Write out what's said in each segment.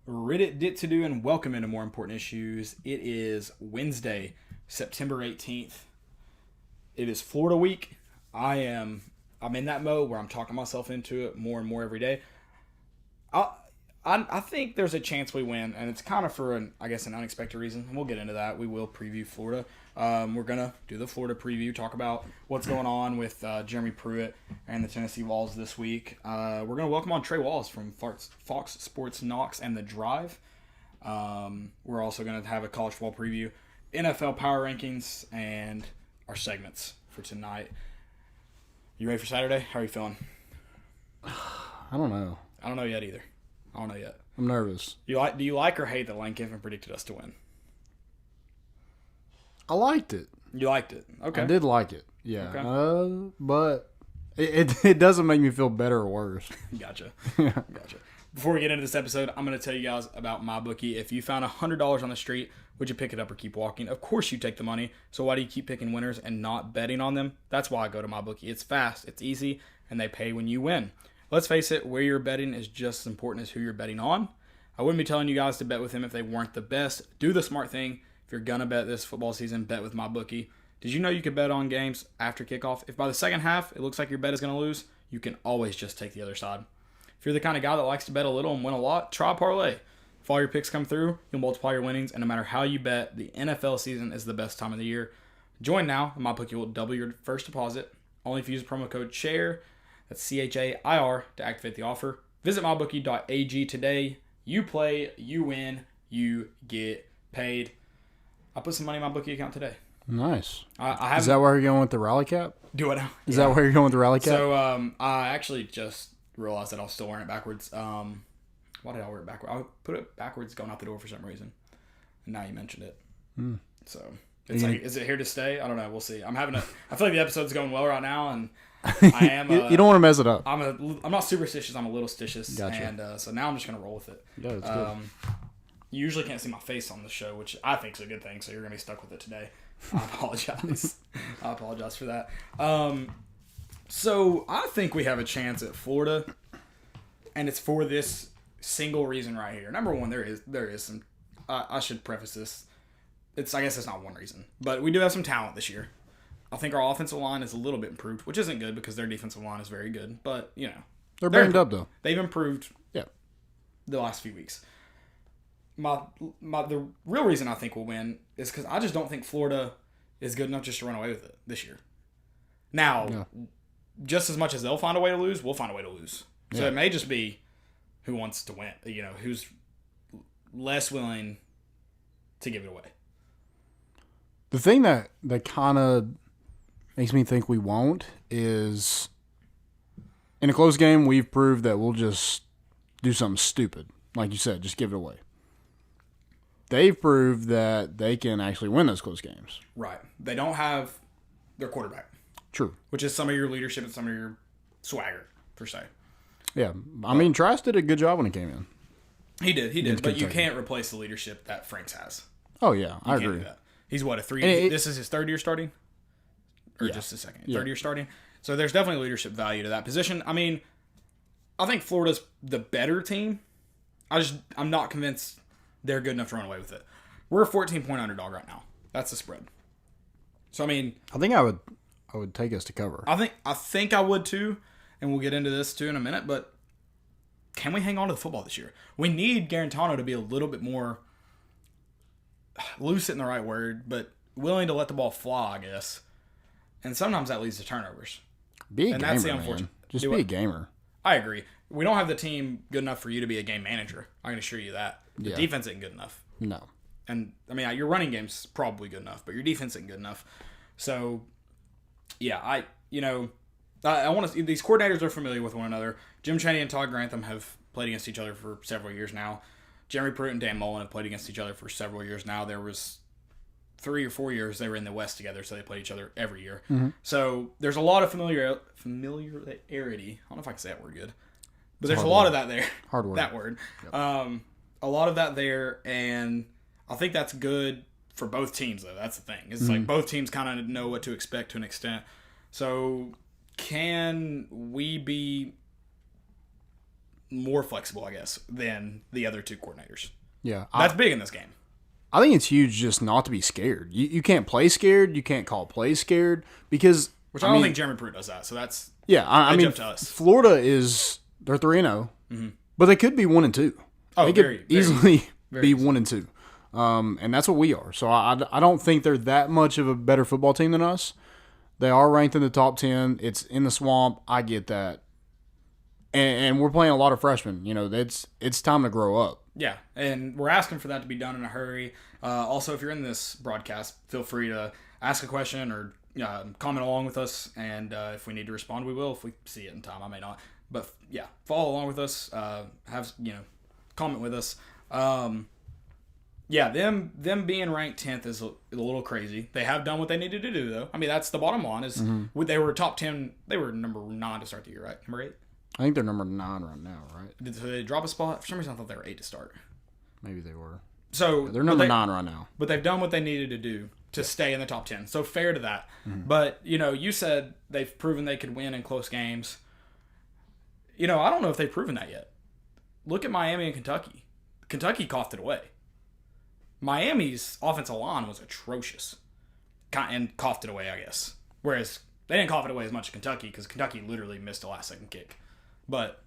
Reddit dit to do and welcome into More Important Issues. It is Wednesday, September 18th. It is Florida week. I'm in that mode where I'm talking myself into it more and more every day. I think there's a chance we win, and it's kind of for an unexpected reason. And we'll get into that. We will preview Florida. We're gonna do the Florida preview, talk about what's going on with Jeremy Pruitt and the Tennessee Vols this week. We're gonna welcome on Trey, Wallace from Fox Sports Knox and The Drive. We're also gonna have a college football preview, NFL power rankings, and our segments for tonight. You ready for Saturday? How are you feeling? I don't know. I don't know yet either. I don't know yet. I'm nervous. Do you like or hate that Lane Kiffin predicted us to win? I liked it. You liked it. Okay. I did like it. Yeah. Okay. But it doesn't make me feel better or worse. Gotcha. Gotcha. Before we get into this episode, I'm going to tell you guys about MyBookie. If you found $100 on the street, would you pick it up or keep walking? Of course you take the money. So why do you keep picking winners and not betting on them? That's why I go to MyBookie. It's fast, it's easy, and they pay when you win. Let's face it, where you're betting is just as important as who you're betting on. I wouldn't be telling you guys to bet with them if they weren't the best. Do the smart thing. If you're going to bet this football season, bet with MyBookie. Did you know you could bet on games after kickoff? If by the second half it looks like your bet is going to lose, you can always just take the other side. If you're the kind of guy that likes to bet a little and win a lot, try a parlay. If all your picks come through, you'll multiply your winnings, and no matter how you bet, the NFL season is the best time of the year. Join now, and MyBookie will double your first deposit. Only if you use promo code CHAIR, that's CHAIR, to activate the offer. Visit mybookie.ag today. You play, you win, you get paid. I put some money in my bookie account today. Nice. Is that where you're going with the rally cap? Do it now. Is that where you're going with the rally cap? So I actually just realized that I was still wearing it backwards. Why did I wear it backwards? I put it backwards going out the door for some reason. And now you mentioned it. So it's like, is it here to stay? I don't know. We'll see. I feel like the episode's going well right now, and I am. You don't want to mess it up. I'm not superstitious. I'm a little stitious. Gotcha. And so now I'm just gonna roll with it. Yeah, that's good. You usually can't see my face on the show, which I think is a good thing. So you're gonna be stuck with it today. I apologize. I apologize for that. So I think we have a chance at Florida, and it's for this single reason right here. Number one, there is some. I should preface this. I guess it's not one reason, but we do have some talent this year. I think our offensive line is a little bit improved, which isn't good because their defensive line is very good. But they're banged up though. They've improved. Yeah. The last few weeks. The real reason I think we'll win is because I just don't think Florida is good enough just to run away with it this year. Now, just as much as they'll find a way to lose, we'll find a way to lose. So it may just be who wants to win. Who's less willing to give it away. The thing that kind of makes me think we won't is in a close game, we've proved that we'll just do something stupid. Like you said, just give it away. They've proved that they can actually win those close games. Right. They don't have their quarterback. True. Which is some of your leadership and some of your swagger, per se. Yeah. I mean, Trice did a good job when he came in. He did. But you can't replace the leadership that Franks has. Oh, yeah. I agree. He's what, this is his third year starting? Or just his second? Yeah. Third year starting? So there's definitely leadership value to that position. I mean, I think Florida's the better team. I'm not convinced they're good enough to run away with it. We're a 14-point underdog right now. That's the spread. So, I mean... I think I would take us to cover. I think I would too, and we'll get into this too in a minute, but can we hang on to the football this year? We need Garantano to be a little bit more... loose isn't the right word, but willing to let the ball fly, I guess. And sometimes that leads to turnovers. Be a gamer, that's the unfortunate. Man. Just be a gamer. I agree. We don't have the team good enough for you to be a game manager. I can assure you that. The defense ain't good enough. No. And, I mean, your running game's probably good enough, but your defense ain't good enough. So, yeah, I want to... These coordinators are familiar with one another. Jim Chaney and Todd Grantham have played against each other for several years now. Jeremy Pruitt and Dan Mullen have played against each other for several years now. There was 3 or 4 years they were in the West together, so they played each other every year. Mm-hmm. So there's a lot of familiarity. I don't know if I can say that word good. But there's a lot of that there. Hard word. That word. Yep. A lot of that there, and I think that's good for both teams, though. That's the thing. It's like both teams kind of know what to expect to an extent. So can we be more flexible, I guess, than the other two coordinators. Yeah. That's big in this game. I think it's huge just not to be scared. You can't play scared. You can't call plays scared because Which I don't think Jeremy Pruitt does that. So that's I mean, up to us. Florida they're 3-0, but they could be 1-2. Oh, they could easily be 1-2, and that's what we are. So I don't think they're that much of a better football team than us. They are ranked in the top 10. It's in the swamp. I get that, and we're playing a lot of freshmen. You know, it's time to grow up. Yeah, and we're asking for that to be done in a hurry. Also, if you're in this broadcast, feel free to ask a question or comment along with us, and if we need to respond, we will. If we see it in time, I may not. But yeah, follow along with us. Comment with us. Them being ranked 10th is a little crazy. They have done what they needed to do, though. I mean, that's the bottom line. Is they were top 10. They were number 9 to start the year, right? Number 8. I think they're number 9 right now, right? Did they drop a spot? For some reason, I thought they were 8 to start. Maybe they were. So they're number 9 right now. But they've done what they needed to do to stay in the top 10. So fair to that. But, you said they've proven they could win in close games. I don't know if they've proven that yet. Look at Miami and Kentucky. Kentucky coughed it away. Miami's offensive line was atrocious. And coughed it away, I guess. Whereas they didn't cough it away as much as Kentucky because Kentucky literally missed a last-second kick. But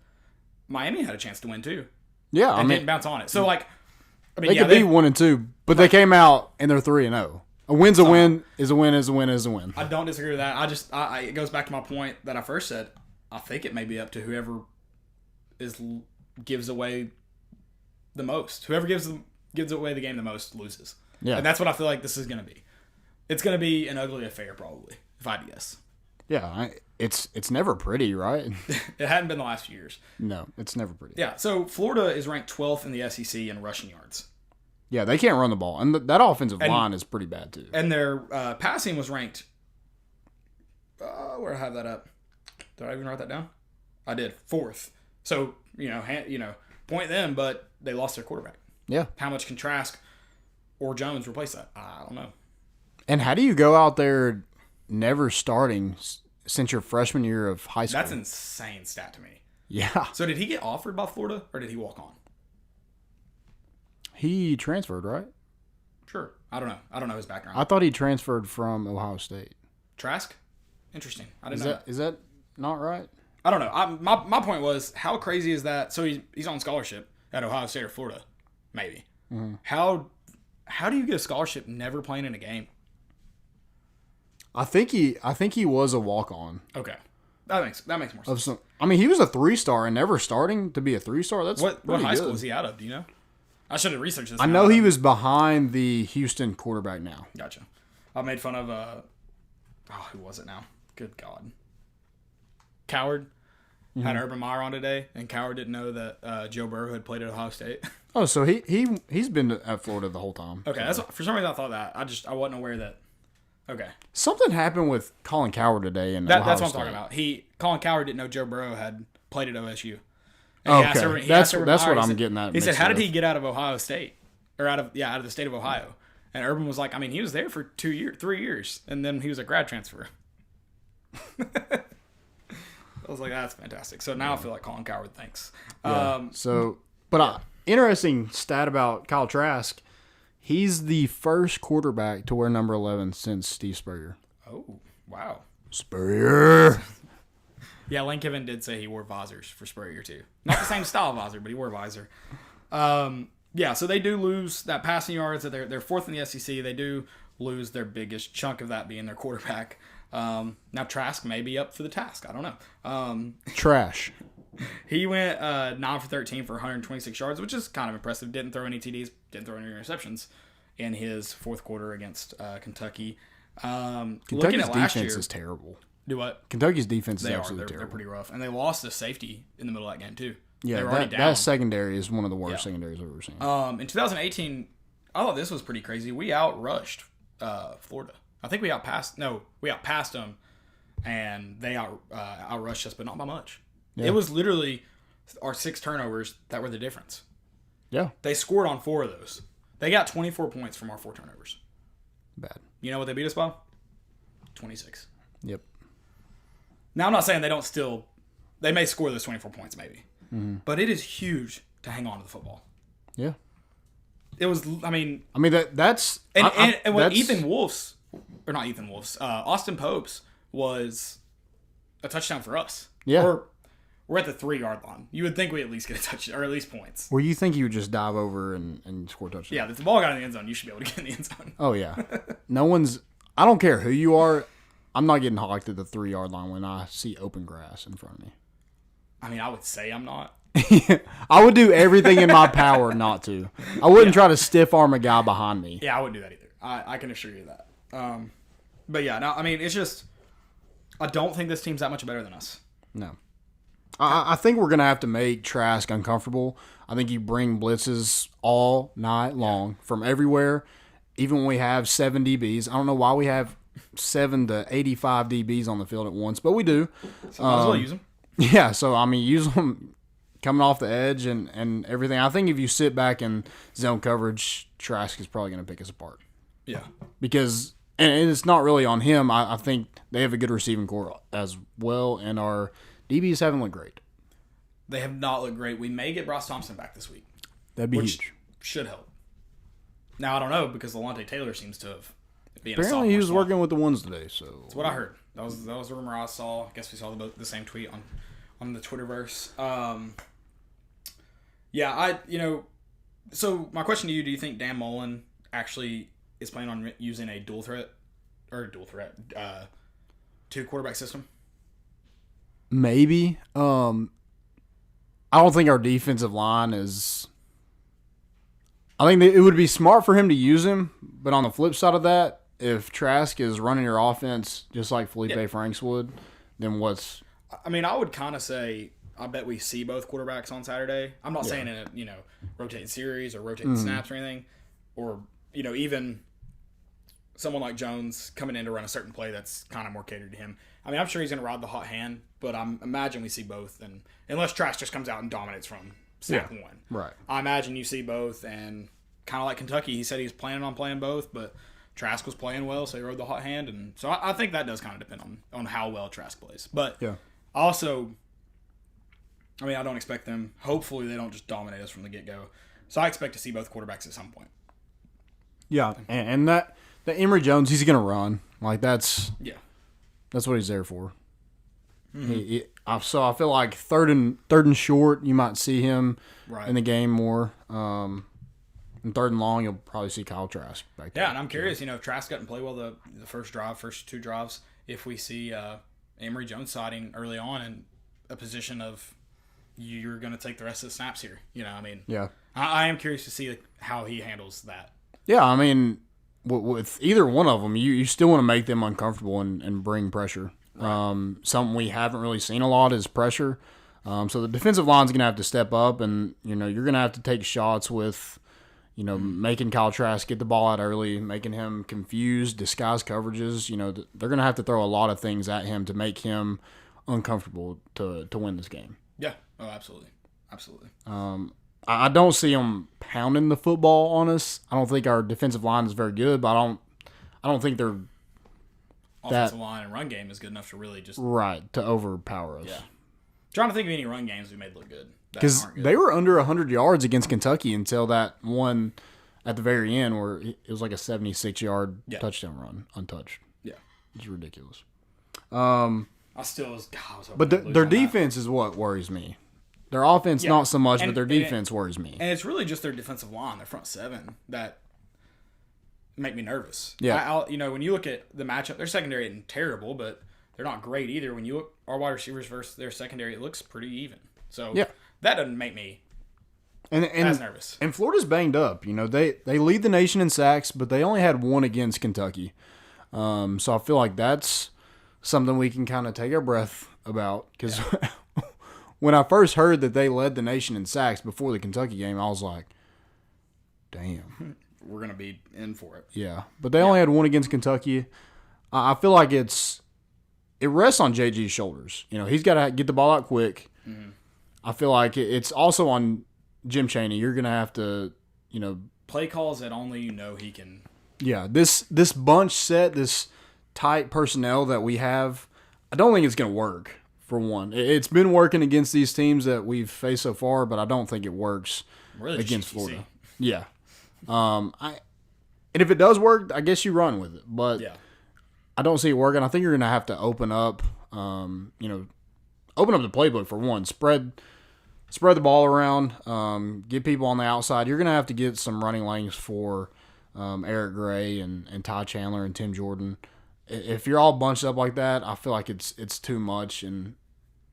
Miami had a chance to win, too. Yeah, I mean, didn't bounce on it. So, they could be 1-2, but they came out and they're 3-0. A win's a win is a win is a win is a win. I don't disagree with that. It goes back to my point that I first said. I think it may be up to whoever gives away the most. Whoever gives away the game the most loses. Yeah, and that's what I feel like this is going to be. It's going to be an ugly affair, probably, if I had to guess. Yeah, it's never pretty, right? It hadn't been the last few years. No, it's never pretty. Yeah, so Florida is ranked 12th in the SEC in rushing yards. Yeah, they can't run the ball, and that offensive line is pretty bad too. And their passing was ranked. Where did I have that up? Did I even write that down? I did 4th. So point them, but they lost their quarterback. Yeah. How much can Trask or Jones replace that? I don't know. And how do you go out there never starting since your freshman year of high school? That's an insane stat to me. Yeah. So did he get offered by Florida or did he walk on? He transferred, right? Sure. I don't know. I don't know his background. I thought he transferred from Ohio State. Trask? Interesting. I didn't know that. Is that not right? I don't know. My point was, how crazy is that? So he's on scholarship at Ohio State or Florida, maybe. Mm-hmm. How do you get a scholarship never playing in a game? I think he was a walk-on. Okay, that makes more sense. He was a 3-star and never starting to be a 3-star. That's what high school was he out of? Do you know? I should have researched this. I know he was behind the Houston quarterback now. Gotcha. I made fun of who was it now? Good God. Coward had Urban Meyer on today, and Coward didn't know that Joe Burrow had played at Ohio State. Oh, so he's been at Florida the whole time. Okay, that's for some reason I thought that. I wasn't aware that. Okay. Something happened with Colin Coward today in That's Ohio what I'm State. talking about. Colin Coward didn't know Joe Burrow had played at OSU. Okay, that's what I'm getting at. He said, "How did he get out of Ohio State, or out of the state of Ohio?" And Urban was like, he was there for 3 years, and then he was a grad transfer. I was like, that's fantastic. So now I feel like Colin Coward thinks. Yeah. Interesting stat about Kyle Trask. He's the first quarterback to wear number 11 since Steve Spurrier. Oh, wow. Spurrier. Yeah, Lane Kiffin did say he wore visors for Spurrier too. Not the same style visor, but he wore a visor. Yeah, so they do lose that passing yards. They're 4th in the SEC. They do lose their biggest chunk of that being their quarterback. Now Trask may be up for the task. I don't know. Trash. He went 9 for 13 for 126 yards, which is kind of impressive. Didn't throw any TDs, didn't throw any interceptions in his 4th quarter against Kentucky. Kentucky's defense is terrible. Do what? Kentucky's defense is absolutely terrible. They're pretty rough. And they lost a safety in the middle of that game, too. Yeah, that secondary is one of the worst secondaries I've ever seen. In 2018, I thought this was pretty crazy. We outrushed Florida. I think we outpassed them, and they outrushed us, but not by much. Yeah. It was literally our 6 turnovers that were the difference. Yeah. They scored on 4 of those. They got 24 points from our 4 turnovers. Bad. You know what they beat us by? 26. Yep. Now, I'm not saying they may score those 24 points, maybe. but it is huge to hang on to the football. Yeah. It was, I mean, that's and what Austin Pope's was a touchdown for us. Yeah. We're at the 3-yard line. You would think we at least get a touchdown, or at least points. Where you think you would just dive over and score a touchdown. Yeah, if the ball got in the end zone, you should be able to get in the end zone. Oh, yeah. I don't care who you are, I'm not getting hawked at the 3-yard line when I see open grass in front of me. I mean, I would say I'm not. I would do everything in my power not to. I wouldn't try to stiff arm a guy behind me. Yeah, I wouldn't do that either. I can assure you that. But yeah, no, I mean, it's just, I don't think this team's that much better than us. No. I think we're going to have to make Trask uncomfortable. I think you bring blitzes all night long from everywhere, even when we have 7 DBs. I don't know why we have 7 to 85 DBs on the field at once, but we do. So might as well use them. Yeah, so, I mean, use them coming off the edge and everything. I think if you sit back in zone coverage, Trask is probably going to pick us apart. Yeah. Because, and it's not really on him. I think they have a good receiving core as well, and our DBs haven't looked great. They have not looked great. We may get Ross Thompson back this week. That'd be huge. Should help. Now, I don't know, because Levante Taylor seems to have been Apparently he was working with the ones today, so. That's what I heard. That was a rumor I saw. I guess we saw the same tweet on the Twitterverse. So my question to you, do you think Dan Mullen actually is planning on using a dual threat, 2-quarterback system? Maybe. I don't think our defensive line is. I think it would be smart for him to use him, but on the flip side of that, if Trask is running your offense just like Felipe Franks would, then what's. I mean, I would kind of say I bet we see both quarterbacks on Saturday. I'm not saying in a rotating series or rotating snaps or anything, or even someone like Jones coming in to run a certain play that's kind of more catered to him. I mean, I'm sure he's going to ride the hot hand, but I imagine we see both, and unless Trask just comes out and dominates from snap one, right? I imagine you see both, and kind of like Kentucky, he said he was planning on playing both, but Trask was playing well, so he rode the hot hand, and so I think that does kind of depend on how well Trask plays. But also, I mean, I don't expect them. Hopefully, they don't just dominate us from the get-go. So I expect to see both quarterbacks at some point. Yeah, and that Emory Jones, he's going to run. Like that's what he's there for. Mm-hmm. So I feel like third and short, you might see him in the game more. And third and long, you'll probably see Kyle Trask back there. Yeah, and I'm curious, if Trask doesn't play well the first 2 drives, if we see Emory Jones siding early on in a position of you're going to take the rest of the snaps here. I am curious to see how he handles that. Yeah, I mean, with either one of them, you still want to make them uncomfortable and bring pressure. Right. Something we haven't really seen a lot is pressure. So the defensive line's going to have to step up, and you're going to have to take shots with, making Kyle Trask get the ball out early, making him confused, disguise coverages. They're going to have to throw a lot of things at him to make him uncomfortable to win this game. Yeah. Oh, absolutely. Absolutely. I don't see them pounding the football on us. I don't think our defensive line is very good, but I don't think they're offensive line and run game is good enough to really just to overpower us. Yeah. Trying to think of any run games we made look good. Because they were under 100 yards against Kentucky until that one at the very end where it was like a 76-yard touchdown run, untouched. Yeah. It's ridiculous. I was hoping but their defense is what worries me. Their offense, not so much, but their defense worries me. And it's really just their defensive line, their front seven, that make me nervous. Yeah. When you look at the matchup, their secondary isn't terrible, but they're not great either. When you look our wide receivers versus their secondary, it looks pretty even. So that doesn't make me as nervous. And Florida's banged up. They lead the nation in sacks, but they only had 1 against Kentucky. So I feel like that's something we can kind of take our breath about because when I first heard that they led the nation in sacks before the Kentucky game, I was like, damn. We're going to be in for it. Yeah, but they only had 1 against Kentucky. I feel like it rests on JG's shoulders. He's got to get the ball out quick. Mm-hmm. I feel like it's also on Jim Chaney. You're going to have to, play calls that only he can. Yeah, this bunch set, this tight personnel that we have, I don't think it's going to work for one. It's been working against these teams that we've faced so far, but I don't think it works against Florida. Yeah. And if it does work, I guess you run with it. But I don't see it working. I think you're going to have to open up, open up the playbook for one. Spread the ball around. Get people on the outside. You're going to have to get some running lanes for Eric Gray and Ty Chandler and Tim Jordan. If you're all bunched up like that, I feel like it's too much. And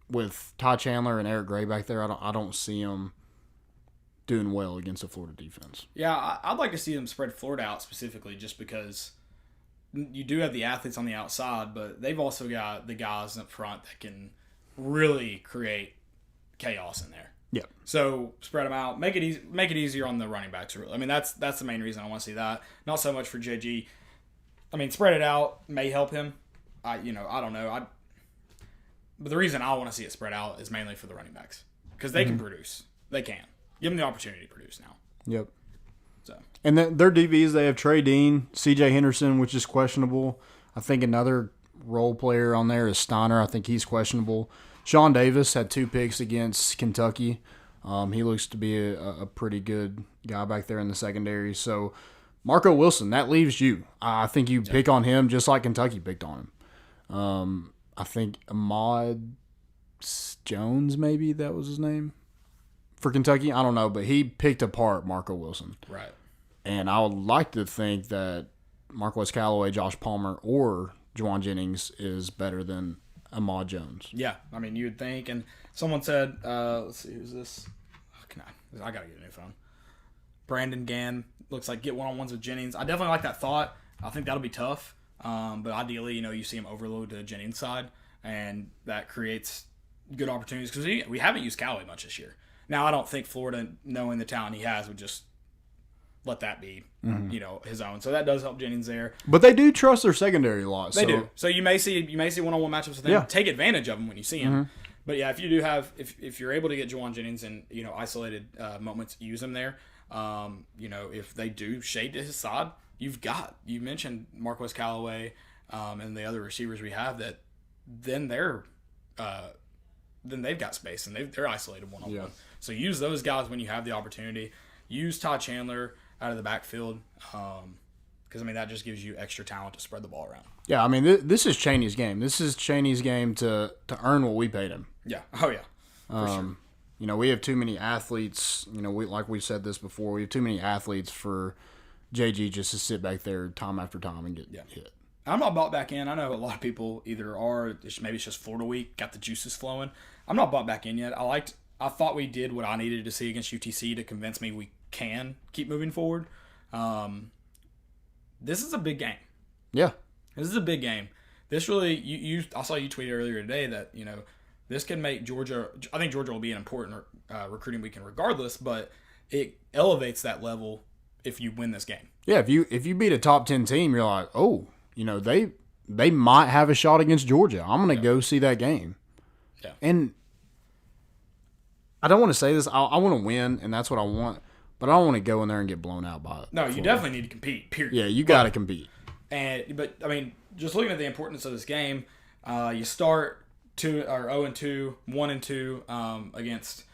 with Ty Chandler and Eric Gray back there, I don't see them doing well against the Florida defense. Yeah, I'd like to see them spread Florida out specifically just because you do have the athletes on the outside, but they've also got the guys up front that can really create chaos in there. Yeah. So spread them out, make it easier on the running backs. Really, I mean that's the main reason I want to see that. Not so much for JG. I mean, spread it out may help him. I don't know. But the reason I want to see it spread out is mainly for the running backs because they can produce. They can give them the opportunity to produce now. Yep. So and their DBs, they have Trey Dean, C.J. Henderson, which is questionable. I think another role player on there is Steiner. I think he's questionable. Sean Davis had 2 picks against Kentucky. He looks to be a pretty good guy back there in the secondary. So Marco Wilson, that leaves you. I think you pick on him just like Kentucky picked on him. I think Ahmad Jones, maybe that was his name, for Kentucky. I don't know, but he picked apart Marco Wilson. Right. And I would like to think that Marquez Callaway, Josh Palmer, or Juwan Jennings is better than Ahmad Jones. Yeah, I mean, you would think. And someone said, let's see, who's this? I got to get a new phone. Brandon Gann looks like get one-on-ones with Jennings. I definitely like that thought. I think that'll be tough. But ideally, you see him overload to Jennings' side, and that creates good opportunities because we haven't used Callaway much this year. Now, I don't think Florida, knowing the talent he has, would just let that be, his own. So that does help Jennings there. But they do trust their secondary a lot. They do. So you may see one-on-one matchups with them. Yeah. Take advantage of them when you see them. But yeah, if you do have, if you're able to get Juwan Jennings in, isolated moments, use him there. If they do shade to his side, you mentioned Marquez Callaway and the other receivers we have that then they've got space and they're isolated one-on-one. Yeah. So use those guys when you have the opportunity. Use Ty Chandler out of the backfield because, that just gives you extra talent to spread the ball around. Yeah, this is Chaney's game. This is Chaney's game to earn what we paid him. Yeah. Oh, yeah. For sure. We have too many athletes. Like we said this before, we have too many athletes for JG just to sit back there time after time and get hit. I'm not bought back in. I know a lot of people either are, maybe it's just Florida week, got the juices flowing. I'm not bought back in yet. I thought we did what I needed to see against UTC to convince me we can keep moving forward. This is a big game. Yeah. This is a big game. This really, I saw you tweet earlier today that, this can make Georgia, I think Georgia will be an important recruiting weekend regardless, but it elevates that level if you win this game. Yeah, if you beat a top 10 team, you're like, oh, they might have a shot against Georgia. I'm going to go see that game. Yeah. And I don't want to say this. I want to win, and that's what I want. But I don't want to go in there and get blown out by it. No, you definitely need to compete, period. Yeah, you got to compete. But just looking at the importance of this game, you start 0-2, 1-2 against,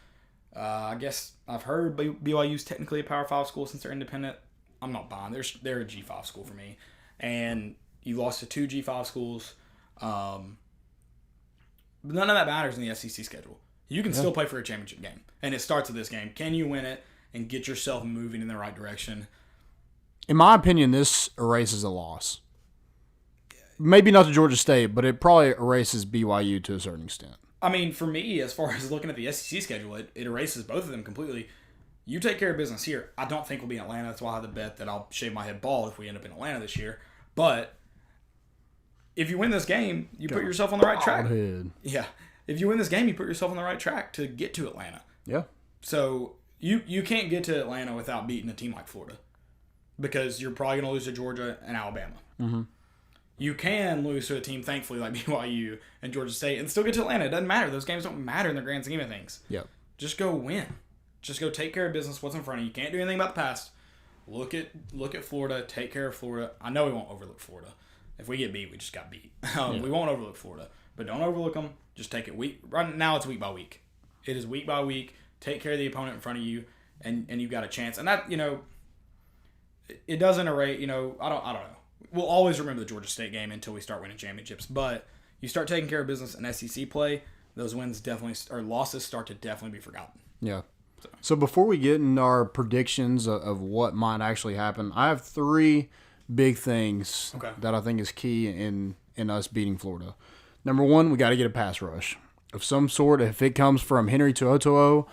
I guess I've heard BYU's technically a Power 5 school since they're independent. I'm not buying. They're a G5 school for me. And you lost to 2 G5 schools. But none of that matters in the SEC schedule. You can still play for a championship game. And it starts with this game. Can you win it and get yourself moving in the right direction? In my opinion, this erases a loss. Maybe not to Georgia State, but it probably erases BYU to a certain extent. For me, as far as looking at the SEC schedule, it erases both of them completely. You take care of business here. I don't think we'll be in Atlanta. That's why I have the bet that I'll shave my head bald if we end up in Atlanta this year. But if you win this game, you put yourself on the right track. Yeah. If you win this game, you put yourself on the right track to get to Atlanta. Yeah. So you can't get to Atlanta without beating a team like Florida because you're probably going to lose to Georgia and Alabama. Mm-hmm. You can lose to a team, thankfully, like BYU and Georgia State and still get to Atlanta. It doesn't matter. Those games don't matter in the grand scheme of things. Yep. Just go win. Just go take care of business. What's in front of you. You can't do anything about the past. Look at Florida. Take care of Florida. I know we won't overlook Florida. If we get beat, we just got beat. We won't overlook Florida. but don't overlook them. Just take it week. Right now, it's week by week. It is week by week. Take care of the opponent in front of you, and you've got a chance. And that, it doesn't erase. I don't know. We'll always remember the Georgia State game until we start winning championships. But you start taking care of business in SEC play, those wins or losses start to definitely be forgotten. Yeah. So before we get into our predictions of what might actually happen, I have 3 big things that I think is key in us beating Florida. Number 1, we got to get a pass rush of some sort. If it comes from Henry To'oTo'o,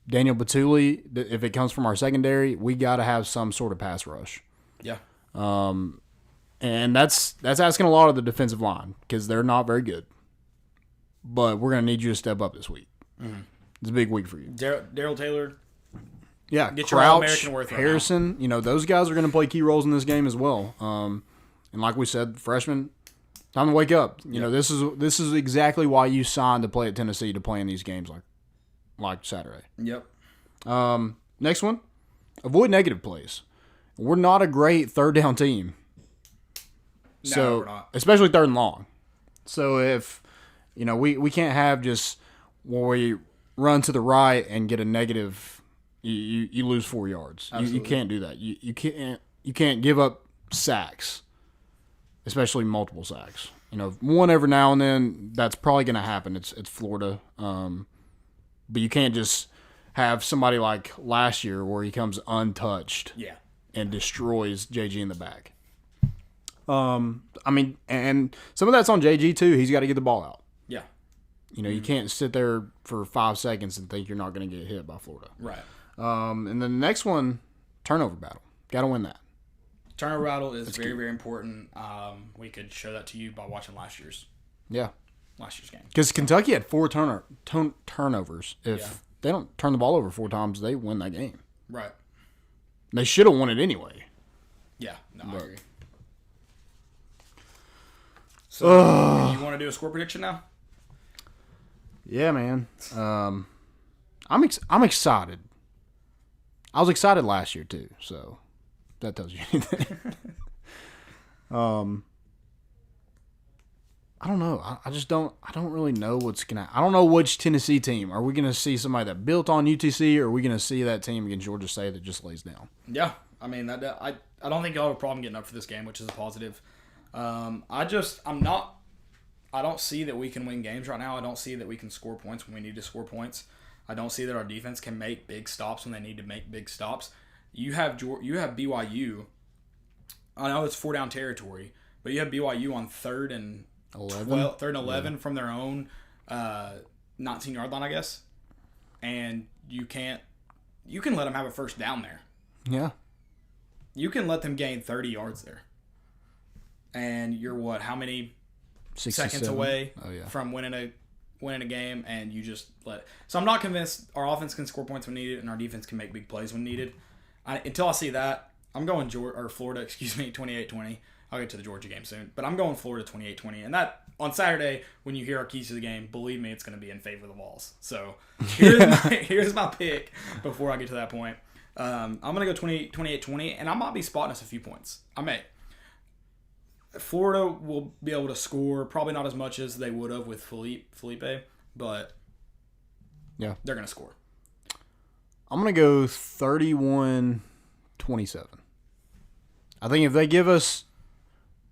Daniel Batuli, if it comes from our secondary, we got to have some sort of pass rush. Yeah. And that's asking a lot of the defensive line because they're not very good. But we're going to need you to step up this week. Mm-hmm. It's a big week for you. Daryl Taylor. Yeah, get Crouch, your All-American worth right Harrison. Now. Those guys are going to play key roles in this game as well. And like we said, freshmen, time to wake up. This is exactly why you signed to play at Tennessee, to play in these games like Saturday. Yep. Next one, avoid negative plays. We're not a great third down team. No, we're not. Especially third and long. So if we can't have just where we run to the right and get a negative, you lose 4 yards. You can't do that. You can't give up sacks, especially multiple sacks. One every now and then, that's probably going to happen. It's Florida, but you can't just have somebody like last year where he comes untouched, and destroys JG in the back. And some of that's on JG too. He's got to get the ball out. Yeah. You can't sit there for 5 seconds and think you're not going to get hit by Florida. Right. And then the next one, turnover battle. Got to win that. Turnover battle is very, very important. We could show that to you by watching last year's game. Because Kentucky had 4 turnovers. If they don't turn the ball over 4 times, they win that game. Right. They should have won it anyway. Yeah. No, I agree. So, you want to do a score prediction now? Yeah, man. I'm excited. I was excited last year too, so that tells you anything. I don't know. I don't really know what's gonna. I don't know which Tennessee team. Are we gonna see somebody that built on UTC, or are we gonna see that team against Georgia State that just lays down? Yeah, I mean I don't think y'all have a problem getting up for this game, which is a positive. I don't see that we can win games right now. I don't see that we can score points when we need to score points. I don't see that our defense can make big stops when they need to make big stops. You have BYU. I know it's 4-down territory, but you have BYU on 3rd and 11 from their own 19-yard line, I guess. And you can let them have a first down there. Yeah. You can let them gain 30 yards there. And you're how many 67 seconds away from winning a game, and you just let it. So I'm not convinced our offense can score points when needed and our defense can make big plays when needed. Until I see that, I'm going Florida, 28-20. I'll get to the Georgia game soon, but I'm going Florida 28-20. And that on Saturday, when you hear our keys to the game, believe me, it's going to be in favor of the Vols. So here's my pick before I get to that point. I'm going to go 28-20, and I might be spotting us a few points. I may. Florida will be able to score, probably not as much as they would have with Felipe, but they're going to score. I'm going to go 31-27. I think if they give us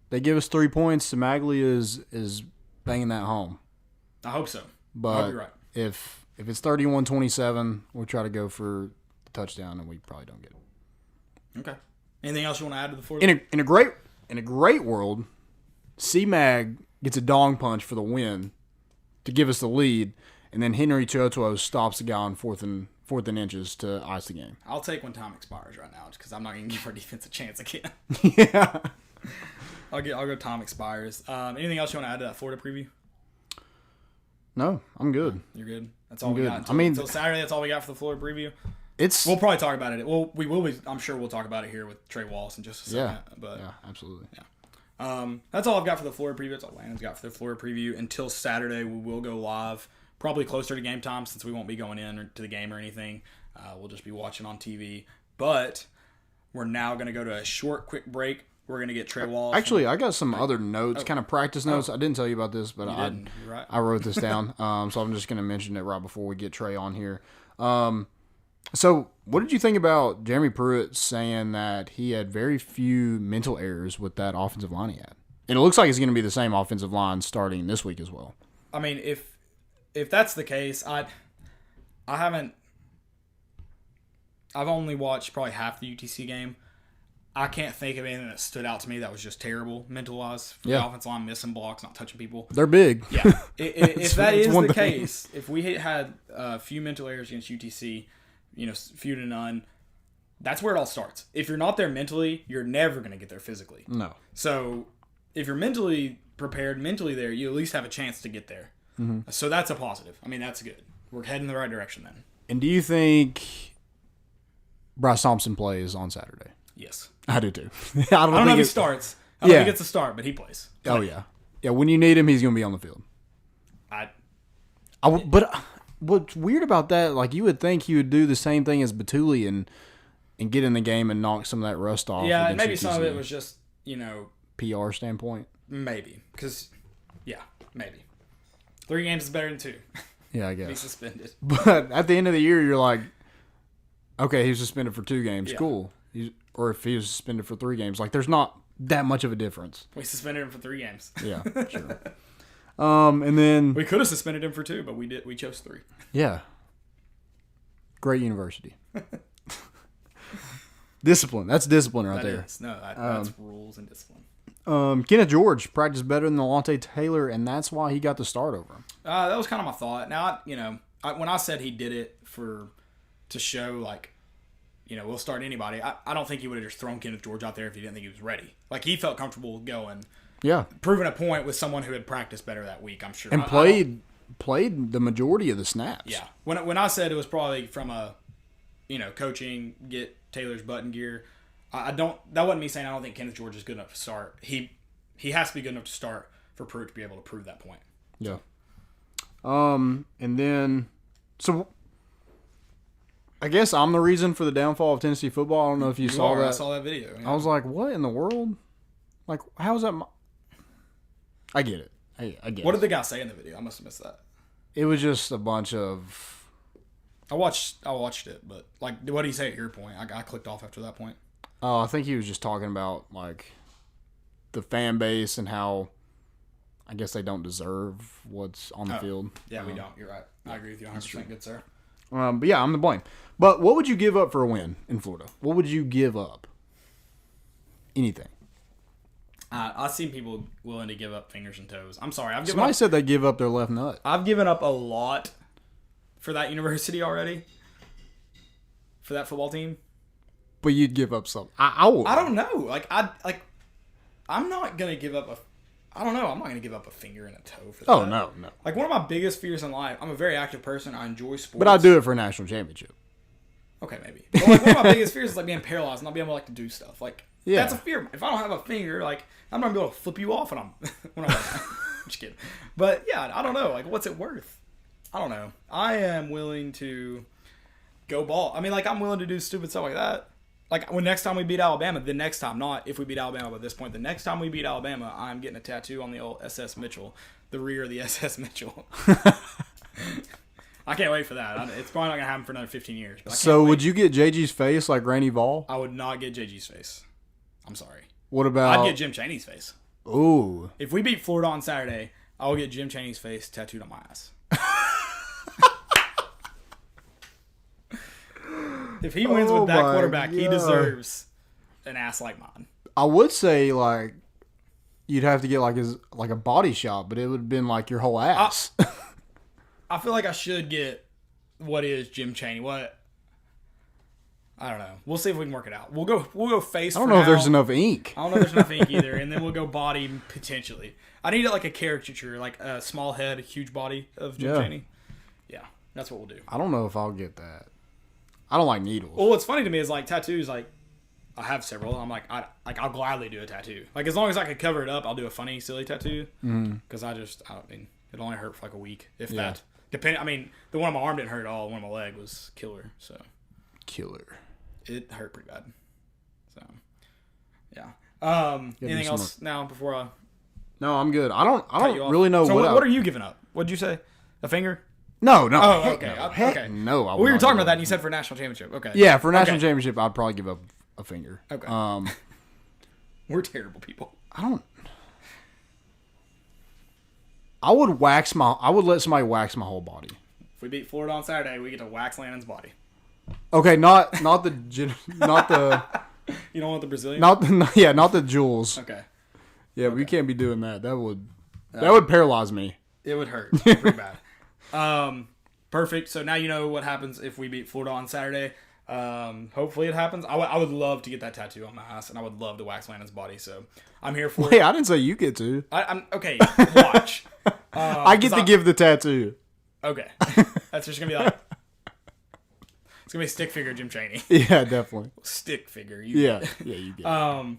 3 points, Maglia is banging that home. I hope so. But I'll be right. If it's 31-27, we'll try to go for the touchdown, and we probably don't get it. Okay. Anything else you want to add to the Florida? In a great world, C-Mag gets a dong punch for the win to give us the lead, and then Henry To'oTo'o stops the guy on fourth and inches to ice the game. I'll take when time expires right now, because I'm not going to give our defense a chance again. Yeah. I'll go time expires. Anything else you want to add to that Florida preview? No, I'm good. You're good? That's all we got. Until Saturday, that's all we got for the Florida preview. We'll probably talk about it. Well, we will be. I'm sure we'll talk about it here with Trey Wallace in just a second. Yeah, absolutely. Yeah. That's all I've got for the Florida preview. That's all Landon's got for the Florida preview. Until Saturday, we will go live, probably closer to game time, since we won't be going in to the game or anything. We'll just be watching on TV. But we're now going to go to a short, quick break. We're going to get Trey Wallace. Actually, I got some other notes, kind of practice notes. I didn't tell you about this, but Right. I wrote this down. So I'm just going to mention it right before we get Trey on here. So what did you think about Jeremy Pruitt saying that he had very few mental errors with that offensive line he had? And it looks like it's going to be the same offensive line starting this week as well. I mean, if that's the case, I've only watched probably half the UTC game. I can't think of anything that stood out to me that was just terrible mental-wise. The offensive line missing blocks, not touching people. They're big. Yeah. If that is the case, if we had a few mental errors against UTC, few to none, that's where it all starts. If you're not there mentally, you're never going to get there physically. No. So if you're mentally prepared, mentally there, you at least have a chance to get there. Mm-hmm. So that's a positive. I mean, that's good. We're heading in the right direction then. And do you think Bryce Thompson plays on Saturday? Yes. I do too. I don't know if he starts. I don't think he gets a start, but he plays. Oh, yeah. Yeah, when you need him, he's going to be on the field. But what's weird about that, like you would think he would do the same thing as Batuli and get in the game and knock some of that rust off. Yeah, and maybe some of it was just, PR standpoint. Maybe. Because, maybe. 3 games is better than 2. Yeah, I guess. Be suspended. But at the end of the year, you're like, okay, he was suspended for 2 games. Yeah. Cool. Or if he was suspended for 3 games, like there's not that much of a difference. We suspended him for 3 games. Yeah, sure. And then we could have suspended him for 2, but we chose 3. Yeah. Great university. Discipline. That's discipline right there. That's rules and discipline. Kenneth George practiced better than Alontae Taylor, and that's why he got the start over him. That was kind of my thought. Now, when I said he did it to show, like, we'll start anybody, I don't think he would have just thrown Kenneth George out there if he didn't think he was ready. Like, he felt comfortable going. Yeah. Proving a point with someone who had practiced better that week, I'm sure. And played the majority of the snaps. Yeah. When I said it was probably from a, coaching, get Taylor's button gear, that wasn't me saying I don't think Kenneth George is good enough to start. He has to be good enough to start for Pruitt to be able to prove that point. Yeah. And then, so I guess I'm the reason for the downfall of Tennessee football. I don't know if you saw that. I saw that video. Yeah. I was like, what in the world? Like, how is that? I get it. I get it. What did the guy say in the video? I must have missed that. It was just a bunch of... I watched it, but, like, what did he say at your point? I clicked off after that point. Oh, I think he was just talking about, like, the fan base and how I guess they don't deserve what's on the field. Yeah, we don't. You're right. I agree with you 100%. Good, sir. But, yeah, I'm to blame. But what would you give up for a win in Florida? What would you give up? Anything. I've seen people willing to give up fingers and toes. I'm sorry. Somebody said they give up their left nut. I've given up a lot for that university already. For that football team. But you'd give up something. I would. I don't know. I'm not gonna give up I don't know. I'm not gonna give up a finger and a toe for that. Oh no. Like, one of my biggest fears in life. I'm a very active person. I enjoy sports. But I'd do it for a national championship. Okay, maybe. But, like, one of my biggest fears is, like, being paralyzed and not being able, like, to do stuff. Like, that's a fear. If I don't have a finger, like, I'm not gonna be able to flip you off when I'm just kidding. But yeah, I don't know. Like, what's it worth? I don't know. I am willing to go ball. I mean, like, I'm willing to do stupid stuff like that. Like, when next time we beat Alabama, the next time, not if we beat Alabama by this point, the next time we beat Alabama, I'm getting a tattoo on the old SS Mitchell, the rear of the SS Mitchell. I can't wait for that. It's probably not going to happen for another 15 years. But so would you get JG's face like Randy Vaughn? I would not get JG's face. I'm sorry. What about... I'd get Jim Chaney's face. Ooh. If we beat Florida on Saturday, I will get Jim Chaney's face tattooed on my ass. If he wins with that quarterback, he deserves an ass like mine. I would say, like, you'd have to get like a body shot, but it would have been like your whole ass. I feel like I should get what is Jim Chaney. What? I don't know. We'll see if we can work it out. We'll go face. I don't know if there's enough ink. I don't know if there's enough ink either, and then we'll go body potentially. I need it like a caricature, like a small head, a huge body of Jim Chaney. Yeah, that's what we'll do. I don't know if I'll get that. I don't like needles. Well, what's funny to me is, like, tattoos. Like, I have several. I'm like, I'll gladly do a tattoo. Like, as long as I can cover it up, I'll do a funny, silly tattoo. Because I mean, it'll only hurt for like a week, if that. I mean, the one on my arm didn't hurt at all. The one on my leg was killer. So killer. It hurt pretty bad. So, yeah. Anything else now before I? No, I'm good. I don't really know so what are you giving up? What'd you say? A finger? No. Oh, okay. Okay. No. We were talking about that, and you said for national championship. Okay. Yeah, for national championship, I'd probably give up a finger. Okay. We're terrible people. I would let somebody wax my whole body. If we beat Florida on Saturday, we get to wax Landon's body. Okay, not the. You don't want the Brazilian? Not the jewels. Okay. Yeah, we can't be doing that. That would paralyze me. It would hurt pretty bad. Perfect. So now you know what happens if we beat Florida on Saturday. Hopefully it happens. I would love to get that tattoo on my ass, and I would love to wax Landon's body. So I'm here for it. Wait, I didn't say you get to. I'm okay. Watch. I get to give the tattoo. Okay. That's just gonna be like. It's gonna be a stick figure, Jim Chaney. Yeah, definitely. Stick figure. You get it. All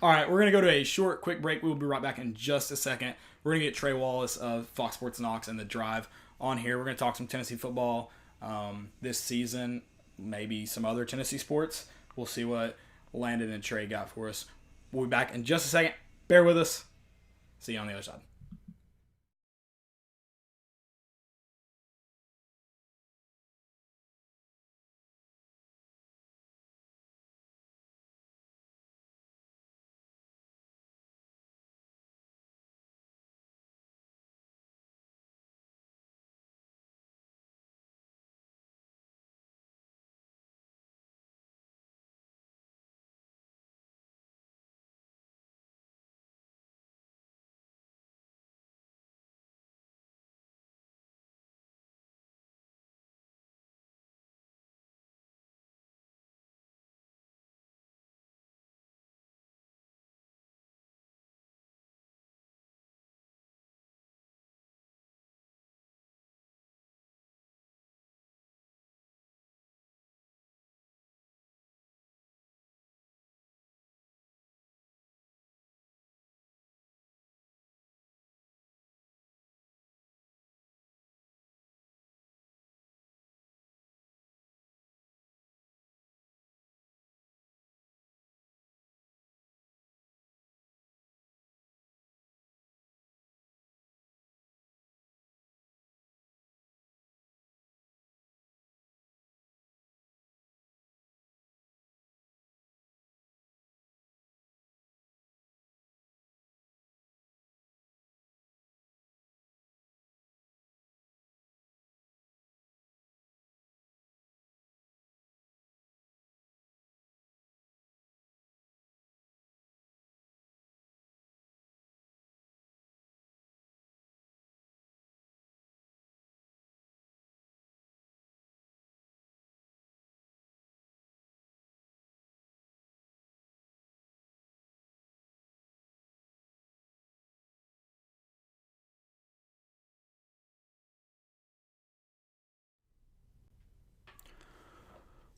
right, we're gonna go to a short, quick break. We will be right back in just a second. We're gonna get Trey Wallace of Fox Sports Knox and The Drive on here. We're gonna talk some Tennessee football this season, maybe some other Tennessee sports. We'll see what Landon and Trey got for us. We'll be back in just a second. Bear with us. See you on the other side.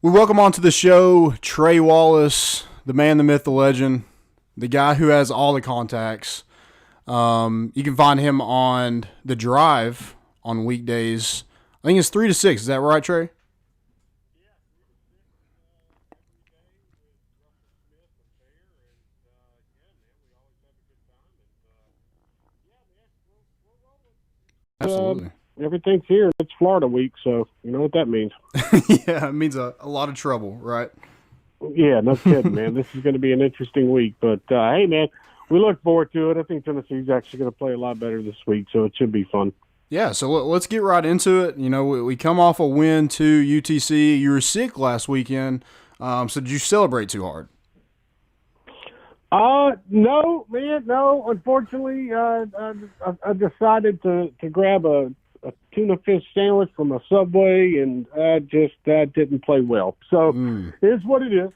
We welcome onto the show Trey Wallace, the man, the myth, the legend, the guy who has all the contacts. You can find him on The Drive on weekdays. I think it's 3 to 6. Is that right, Trey? Absolutely. Everything's here. It's Florida week, so you know what that means. Yeah, it means a lot of trouble, right? Yeah, no kidding, man. This is going to be an interesting week. But, hey, man, we look forward to it. I think Tennessee's actually going to play a lot better this week, so it should be fun. Yeah, so let's get right into it. You know, we come off a win to UTC. You were sick last weekend, so did you celebrate too hard? No, man, no. Unfortunately, I decided to grab a tuna fish sandwich from a Subway, and I didn't play well. So it is what it is.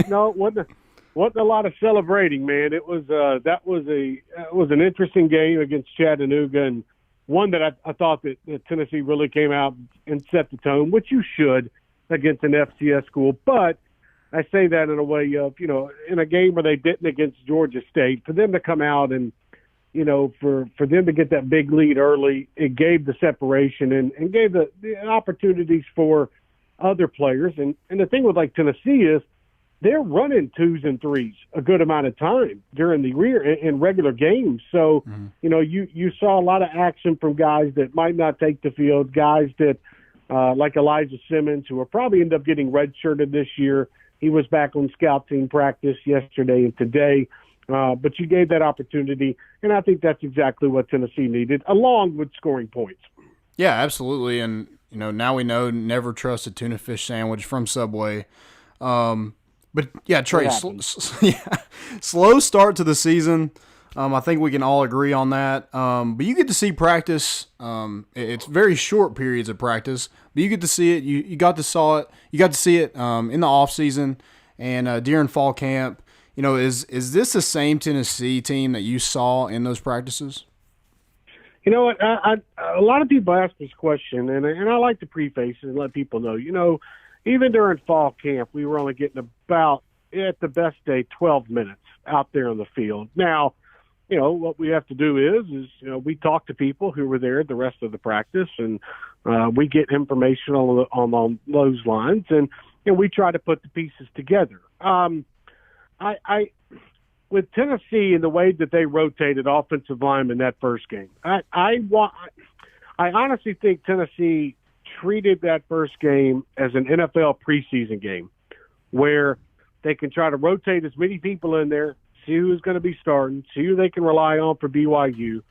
No, it wasn't a lot of celebrating, man. It was it was an interesting game against Chattanooga, and one that I thought that Tennessee really came out and set the tone, which you should against an FCS school. But I say that in a way of, you know, in a game where they didn't against Georgia State, for them to come out and, you know, for them to get that big lead early, it gave the separation and gave the opportunities for other players. And the thing with, like, Tennessee is they're running 2s and 3s a good amount of time during the rear in regular games. So, you saw a lot of action from guys that might not take the field, guys that like Elijah Simmons, who will probably end up getting redshirted this year. He was back on scout team practice yesterday and today. But you gave that opportunity, and I think that's exactly what Tennessee needed, along with scoring points. Yeah, absolutely. And, now we know never trust a tuna fish sandwich from Subway. But, yeah, Trey, slow start to the season. I think we can all agree on that. But you get to see practice. It's very short periods of practice, but you get to see it. You got to see it in the off season and during fall camp. Is this the same Tennessee team that you saw in those practices? You know what? A lot of people ask this question, and I like to preface it and let people know. Even during fall camp, we were only getting about, at the best day, 12 minutes out there on the field. Now, what we have to do is we talk to people who were there the rest of the practice, and we get information on those lines, and we try to put the pieces together. I with Tennessee and the way that they rotated offensive linemen that first game, I honestly think Tennessee treated that first game as an NFL preseason game where they can try to rotate as many people in there, see who's going to be starting, see who they can rely on for BYU.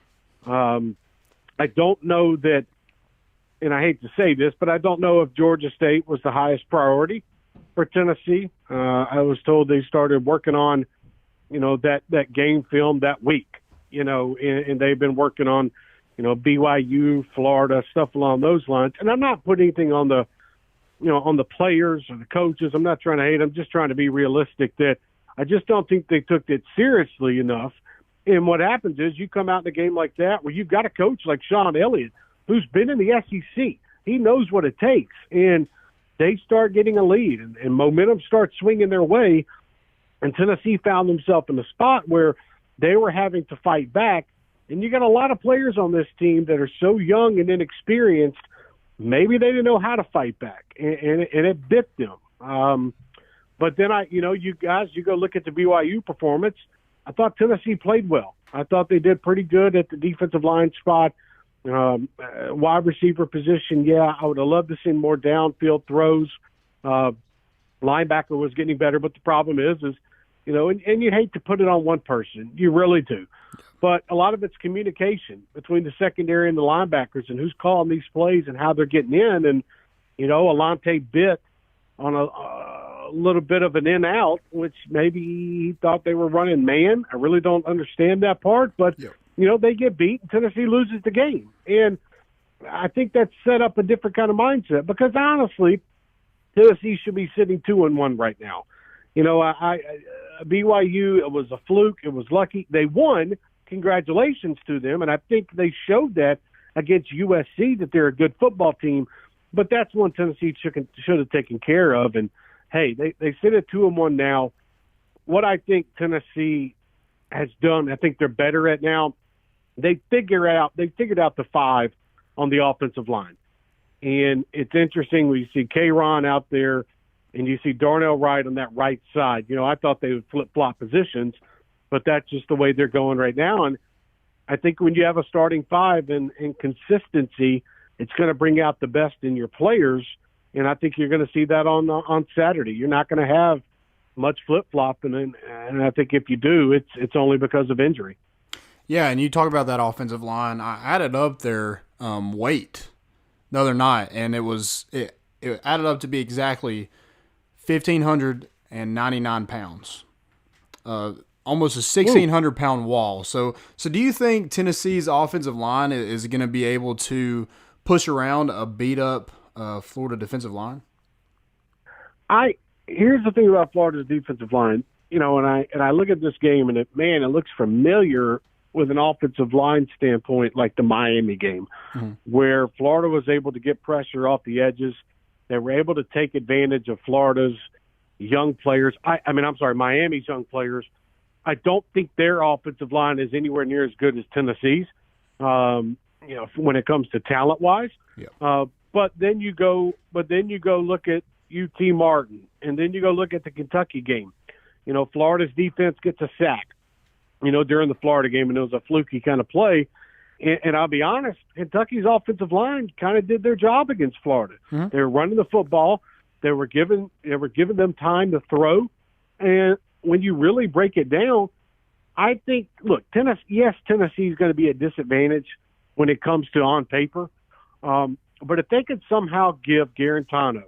I don't know that, and I hate to say this, but I don't know if Georgia State was the highest priority for Tennessee. I was told they started working on, that game film that week, and they've been working on, BYU, Florida, stuff along those lines. And I'm not putting anything on the, on the players or the coaches. I'm not trying to hate. I'm just trying to be realistic that I just don't think they took it seriously enough. And what happens is you come out in a game like that where you've got a coach like Sean Elliott who's been in the SEC. He knows what it takes. And they start getting a lead and momentum starts swinging their way. And Tennessee found themselves in a spot where they were having to fight back. And you got a lot of players on this team that are so young and inexperienced, maybe they didn't know how to fight back, and it bit them. But then you go look at the BYU performance. I thought Tennessee played well. I thought they did pretty good at the defensive line spot. Wide receiver position, yeah, I would have loved to see more downfield throws. Linebacker was getting better, but the problem is and you hate to put it on one person. You really do. But a lot of it's communication between the secondary and the linebackers and who's calling these plays and how they're getting in. And, Alante bit on a little bit of an in-out, which maybe he thought they were running man. I really don't understand that part. But, they get beat and Tennessee loses the game. And I think that set up a different kind of mindset because, honestly, Tennessee should be sitting 2-1 right now. BYU, it was a fluke. It was lucky. They won. Congratulations to them. And I think they showed that against USC that they're a good football team. But that's one Tennessee should have taken care of. And, hey, they sit at 2-1 now. What I think Tennessee has done, I think they're better at now. They figured out the 5 on the offensive line. And it's interesting when you see K-Ron out there and you see Darnell Wright on that right side. I thought they would flip-flop positions, but that's just the way they're going right now. And I think when you have a starting 5 and consistency, it's going to bring out the best in your players. And I think you're going to see that on Saturday. You're not going to have much flip-flopping, and I think if you do, it's only because of injury. Yeah, and you talk about that offensive line. I added up their weight the other night, and it added up to be exactly 1,599 pounds. Almost a 1,600-pound wall. So do you think Tennessee's offensive line is going to be able to push around a beat-up Florida defensive line? Here's the thing about Florida's defensive line. And I look at this game, and it looks familiar with an offensive line standpoint like the Miami game, where Florida was able to get pressure off the edges. They were able to take advantage of Florida's young players. Miami's young players. I don't think their offensive line is anywhere near as good as Tennessee's, when it comes to talent-wise. Yeah. But then you go look at, UT Martin, and then you go look at the Kentucky game. Florida's defense gets a sack, during the Florida game, and it was a fluky kind of play. And I'll be honest, Kentucky's offensive line kind of did their job against Florida. Mm-hmm. They were running the football. They were giving them time to throw. And when you really break it down, I think, look, Tennessee's going to be a disadvantage when it comes to on paper. But if they could somehow give Garantano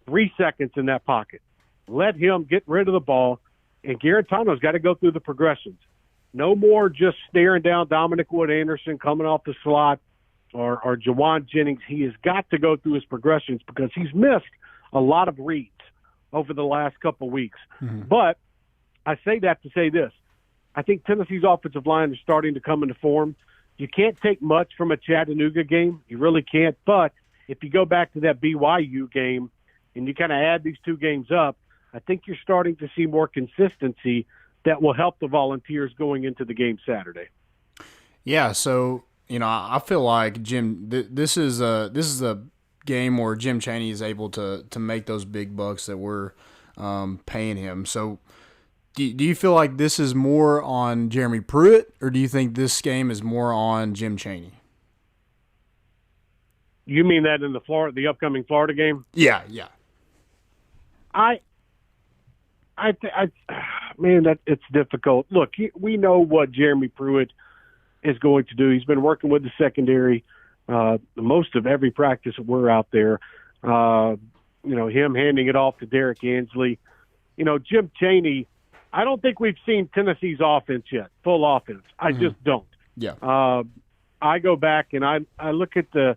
3 seconds in that pocket, let him get rid of the ball, and Garantano's got to go through the progressions. No more just staring down Dominic Wood-Anderson coming off the slot or Jawan Jennings. He has got to go through his progressions because he's missed a lot of reads over the last couple of weeks. Mm-hmm. But I say that to say this. I think Tennessee's offensive line is starting to come into form. You can't take much from a Chattanooga game. You really can't. But if you go back to that BYU game and you kind of add these two games up, I think you're starting to see more consistency that will help the Volunteers going into the game Saturday. Yeah, so I feel like Jim, this is a game where Jim Chaney is able to make those big bucks that we're paying him. So, do you feel like this is more on Jeremy Pruitt, or do you think this game is more on Jim Chaney? You mean that in the upcoming Florida game? Yeah. Man, it's difficult. Look, we know what Jeremy Pruitt is going to do. He's been working with the secondary most of every practice that we're out there. Him handing it off to Derek Ansley. Jim Chaney, I don't think we've seen Tennessee's offense yet, full offense. I just don't. Yeah. I go back and I look at the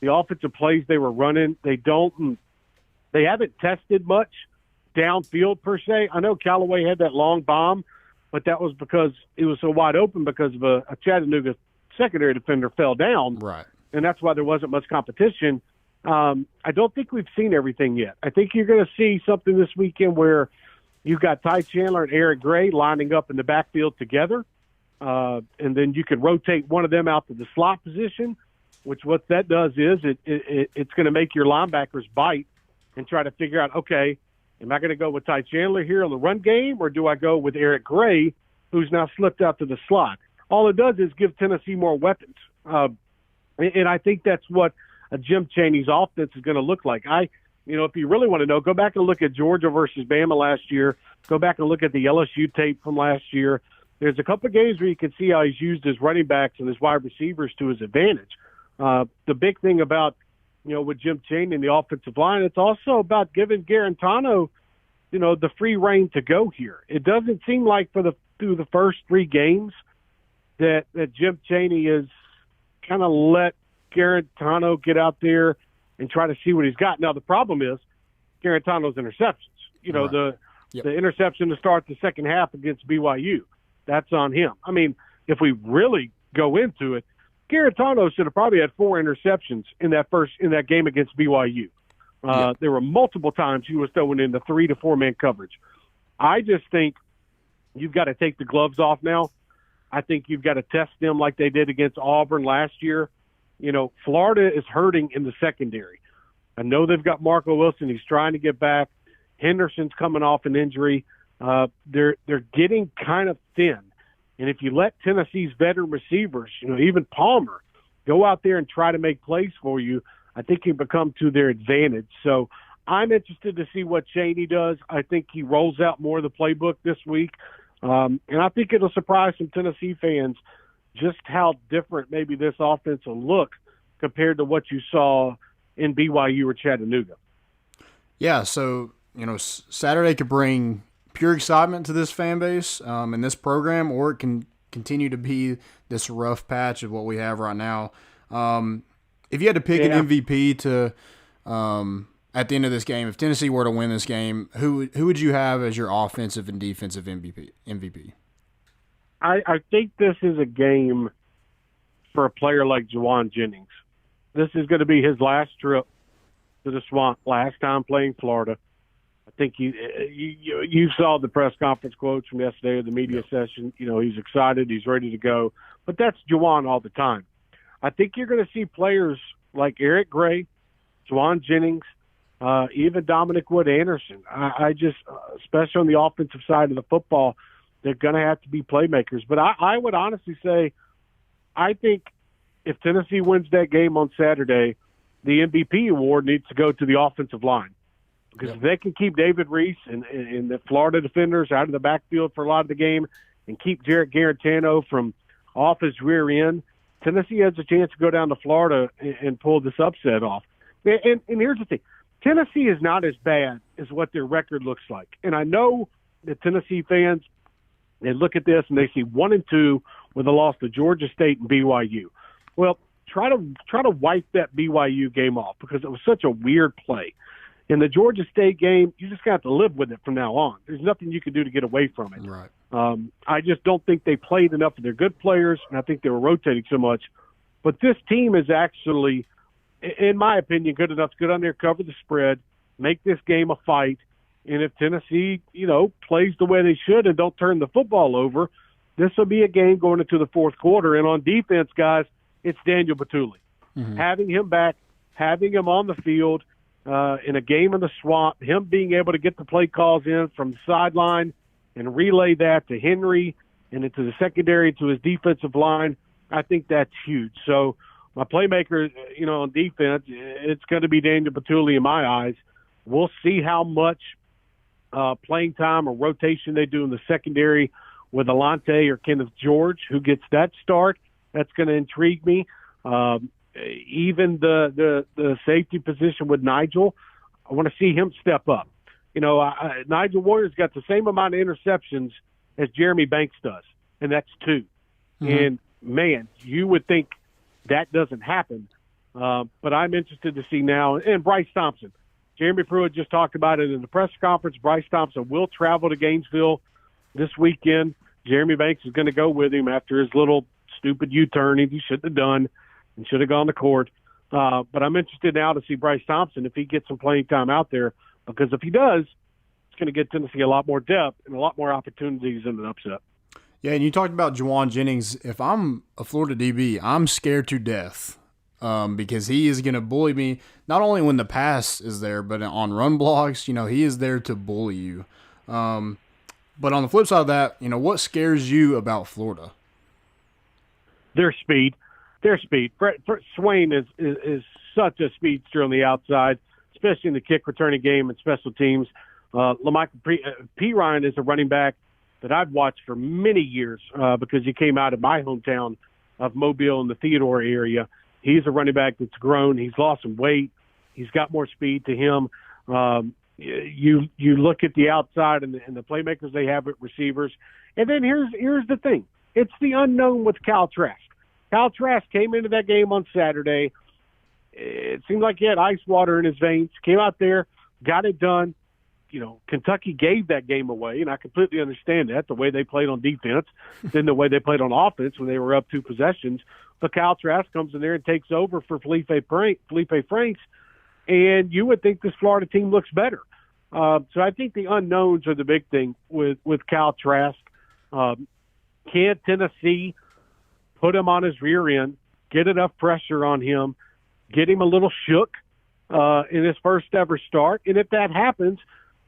offensive plays they were running. They haven't tested much downfield per se. I know Callaway had that long bomb, but that was because it was so wide open because of a Chattanooga secondary defender fell down. Right. And that's why there wasn't much competition. I don't think we've seen everything yet. I think you're going to see something this weekend where you've got Ty Chandler and Eric Gray lining up in the backfield together. And then you could rotate one of them out to the slot position, which what that does is it's going to make your linebackers bite and try to figure out, okay, am I going to go with Ty Chandler here on the run game, or do I go with Eric Gray, who's now slipped out to the slot? All it does is give Tennessee more weapons. And I think that's what a Jim Chaney's offense is going to look like. If you really want to know, go back and look at Georgia versus Bama last year. Go back and look at the LSU tape from last year. There's a couple of games where you can see how he's used his running backs and his wide receivers to his advantage. The big thing about with Jim Chaney and the offensive line, it's also about giving Garantano, the free reign to go here. It doesn't seem like through the first 3 games that Jim Chaney has kind of let Garantano get out there and try to see what he's got. Now, the problem is Garantano's interceptions. The interception to start the second half against BYU, that's on him. I mean, if we really go into it, Garantano should have probably had 4 interceptions in that game against BYU. There were multiple times he was throwing in the 3 to 4 man coverage. I just think you've got to take the gloves off now. I think you've got to test them like they did against Auburn last year. Florida is hurting in the secondary. I know they've got Marco Wilson. He's trying to get back. Henderson's coming off an injury. They're getting kind of thin. And if you let Tennessee's veteran receivers, even Palmer, go out there and try to make plays for you, I think you become to their advantage. So I'm interested to see what Chaney does. I think he rolls out more of the playbook this week. And I think it'll surprise some Tennessee fans just how different maybe this offense will look compared to what you saw in BYU or Chattanooga. Yeah, so, Saturday could bring pure excitement to this fan base and this program, or it can continue to be this rough patch of what we have right now. If you had to pick an MVP to at the end of this game, if Tennessee were to win this game, who would you have as your offensive and defensive MVP? I think this is a game for a player like Jawan Jennings. This is going to be his last trip to the Swamp, last time playing Florida. I think you saw the press conference quotes from yesterday or the media session. He's excited. He's ready to go. But that's Jawan all the time. I think you're going to see players like Eric Gray, Jawan Jennings, even Dominic Wood-Anderson. I just, especially on the offensive side of the football, they're going to have to be playmakers. But I would honestly say, I think if Tennessee wins that game on Saturday, the MVP award needs to go to the offensive line. Because if they can keep David Reese and the Florida defenders out of the backfield for a lot of the game and keep Jarrett Garantano from off his rear end, Tennessee has a chance to go down to Florida and pull this upset off. And here's the thing. Tennessee is not as bad as what their record looks like. And I know that Tennessee fans, they look at this and they see 1-2 with a loss to Georgia State and BYU. Well, try to wipe that BYU game off because it was such a weird play. In the Georgia State game, you just got to live with it from now on. There's nothing you can do to get away from it. Right. I just don't think they played enough of their good players, and I think they were rotating so much. But this team is actually, in my opinion, good enough to get on there, cover the spread, make this game a fight. And if Tennessee, plays the way they should and don't turn the football over, this will be a game going into the fourth quarter. And on defense, guys, it's Daniel Batuli. Mm-hmm. Having him back, having him on the field, in a game in the swamp, him being able to get the play calls in from the sideline and relay that to Henry and into the secondary to his defensive line, I think that's huge. So my playmaker, on defense, it's going to be Daniel Batuli in my eyes. We'll see how much playing time or rotation they do in the secondary with Alante or Kenneth George, who gets that start. That's going to intrigue me. Even the safety position with Nigel, I want to see him step up. Nigel Warrior's got the same amount of interceptions as Jeremy Banks does, and that's 2. Mm-hmm. And, man, you would think that doesn't happen. But I'm interested to see now. And Bryce Thompson. Jeremy Pruitt just talked about it in the press conference. Bryce Thompson will travel to Gainesville this weekend. Jeremy Banks is going to go with him after his little stupid U-turn he shouldn't have done and should have gone to court. But I'm interested now to see Bryce Thompson if he gets some playing time out there, because if he does, it's going to get Tennessee a lot more depth and a lot more opportunities in an upset. Yeah, and you talked about Juwan Jennings. If I'm a Florida DB, I'm scared to death because he is going to bully me, not only when the pass is there, but on run blocks, he is there to bully you. But on the flip side of that, what scares you about Florida? Their speed. Swain is such a speedster on the outside, especially in the kick returning game and special teams. LaMichael P. Ryan is a running back that I've watched for many years because he came out of my hometown of Mobile in the Theodore area. He's a running back that's grown. He's lost some weight. He's got more speed to him. You look at the outside and the playmakers they have at receivers. And then here's the thing. It's the unknown with Kyle Trask. Kyle Trask came into that game on Saturday. It seemed like he had ice water in his veins. Came out there, got it done. Kentucky gave that game away, and I completely understand that, the way they played on defense, then the way they played on offense when they were up 2 possessions. But Kyle Trask comes in there and takes over for Felipe Franks, and you would think this Florida team looks better. So I think the unknowns are the big thing with Kyle Trask. Can Tennessee put him on his rear end, get enough pressure on him, get him a little shook in his first ever start? And if that happens,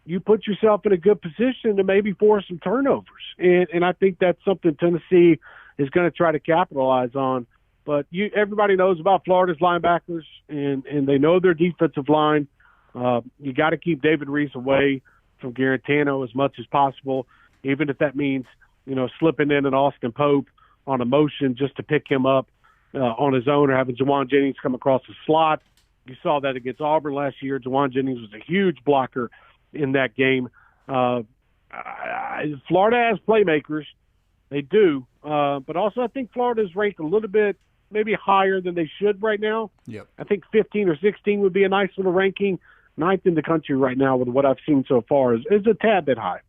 you put yourself in a good position to maybe force some turnovers. And I think that's something Tennessee is going to try to capitalize on. But everybody knows about Florida's linebackers, and they know their defensive line. You got to keep David Reese away from Garantano as much as possible, even if that means, slipping in an Austin Pope on a motion just to pick him up on his own, or having Juwan Jennings come across the slot. You saw that against Auburn last year. Juwan Jennings was a huge blocker in that game. Florida has playmakers. They do. But also I think Florida is ranked a little bit maybe higher than they should right now. Yep. I think 15 or 16 would be a nice little ranking. 9th in the country right now with what I've seen so far is a tad bit high.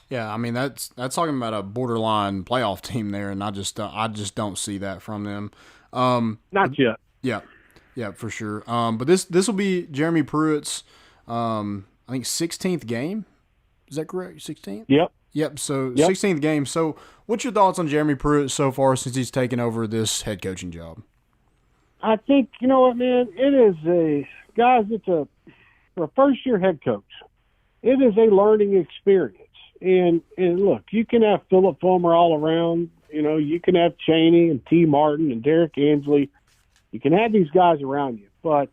Yeah, I mean that's talking about a borderline playoff team there, and I just don't see that from them. Not yet. Yeah, for sure. But this will be Jeremy Pruitt's I think 16th game. Is that correct? 16th? Yep. So 16th game. So what's your thoughts on Jeremy Pruitt so far since he's taken over this head coaching job? I think, you know what, man, it is for a first-year head coach, it is a learning experience. And look, you can have Philip Fulmer all around. You can have Chaney and T. Martin and Derek Ansley. You can have these guys around you. But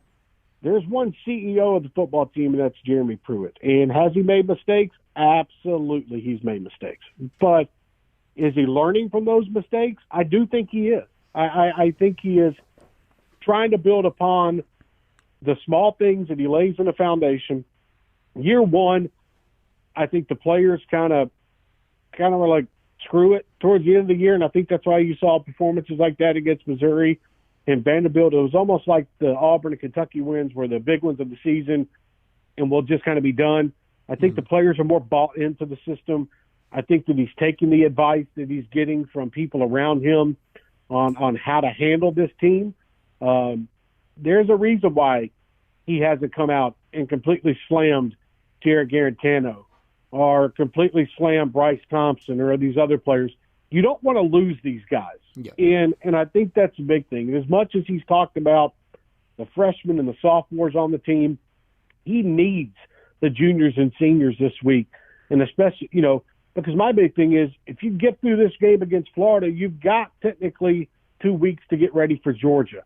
there's one CEO of the football team, and that's Jeremy Pruitt. And has he made mistakes? Absolutely, he's made mistakes. But is he learning from those mistakes? I do think he is. I think he is trying to build upon the small things that he lays in the foundation. Year one, I think the players kind of were like, screw it, towards the end of the year, and I think that's why you saw performances like that against Missouri and Vanderbilt. It was almost like the Auburn and Kentucky wins were the big ones of the season, and we'll just kind of be done. I think the players are more bought into the system. I think that he's taking the advice that he's getting from people around him on how to handle this team. There's a reason why he hasn't come out and completely slammed Jared Garantano or completely slammed Bryce Thompson or these other players. You don't want to lose these guys. Yeah. And I think that's a big thing. And as much as he's talked about the freshmen and the sophomores on the team, he needs the juniors and seniors this week. And especially, because my big thing is if you get through this game against Florida, you've got technically 2 weeks to get ready for Georgia.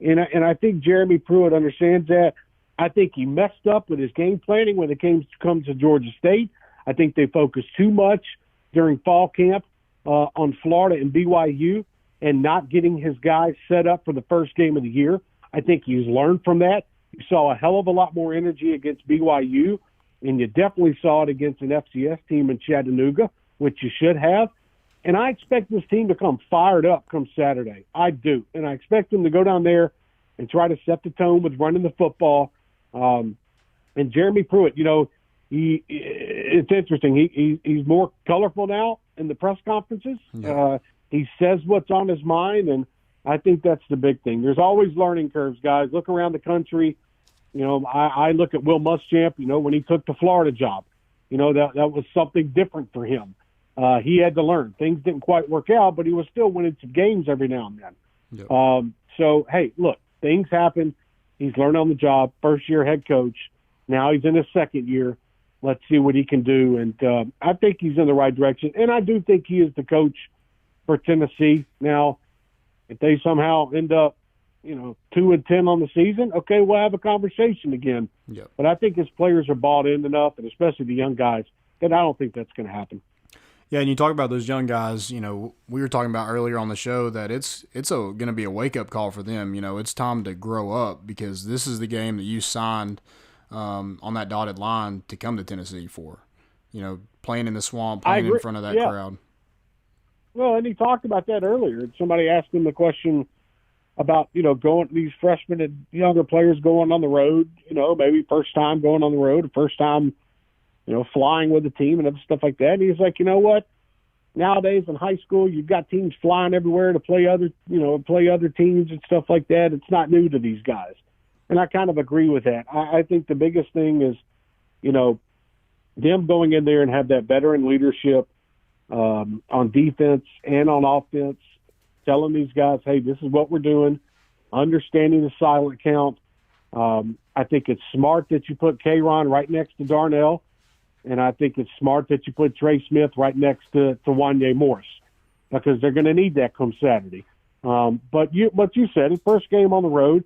And I think Jeremy Pruitt understands that. I think he messed up with his game planning when it comes to Georgia State. I think they focused too much during fall camp on Florida and BYU and not getting his guys set up for the first game of the year. I think he's learned from that. You saw a hell of a lot more energy against BYU, and you definitely saw it against an FCS team in Chattanooga, which you should have. And I expect this team to come fired up come Saturday. I do. And I expect them to go down there and try to set the tone with running the football. And Jeremy Pruitt, it's interesting. He's more colorful now in the press conferences. Yeah. He says what's on his mind, and I think that's the big thing. There's always learning curves, guys. Look around the country. I look at Will Muschamp, when he took the Florida job. That was something different for him. He had to learn. Things didn't quite work out, but he was still winning some games every now and then. Yep. So, hey, look, things happen. He's learned on the job, first-year head coach. Now he's in his second year. Let's see what he can do. And I think he's in the right direction. And I do think he is the coach for Tennessee. Now, if they somehow end up, 2-10 on the season, okay, we'll have a conversation again. Yep. But I think his players are bought in enough, and especially the young guys, that I don't think that's going to happen. Yeah, and you talk about those young guys, we were talking about earlier on the show that it's going to be a wake-up call for them. It's time to grow up because this is the game that you signed on that dotted line to come to Tennessee for. Playing in the swamp, playing in front of that crowd. Well, and he talked about that earlier. Somebody asked him the question about, going these freshmen and younger players going on the road, maybe first time going on the road, first time flying with the team and other stuff like that. And he's like, you know what? Nowadays in high school, you've got teams flying everywhere to play other teams and stuff like that. It's not new to these guys. And I kind of agree with that. I think the biggest thing is, them going in there and have that veteran leadership on defense and on offense, telling these guys, hey, this is what we're doing, understanding the silent count. I think it's smart that you put K-Ron right next to Darnell. And I think it's smart that you put Trey Smith right next to Wanye Morris because they're going to need that come Saturday. But what you said, first game on the road,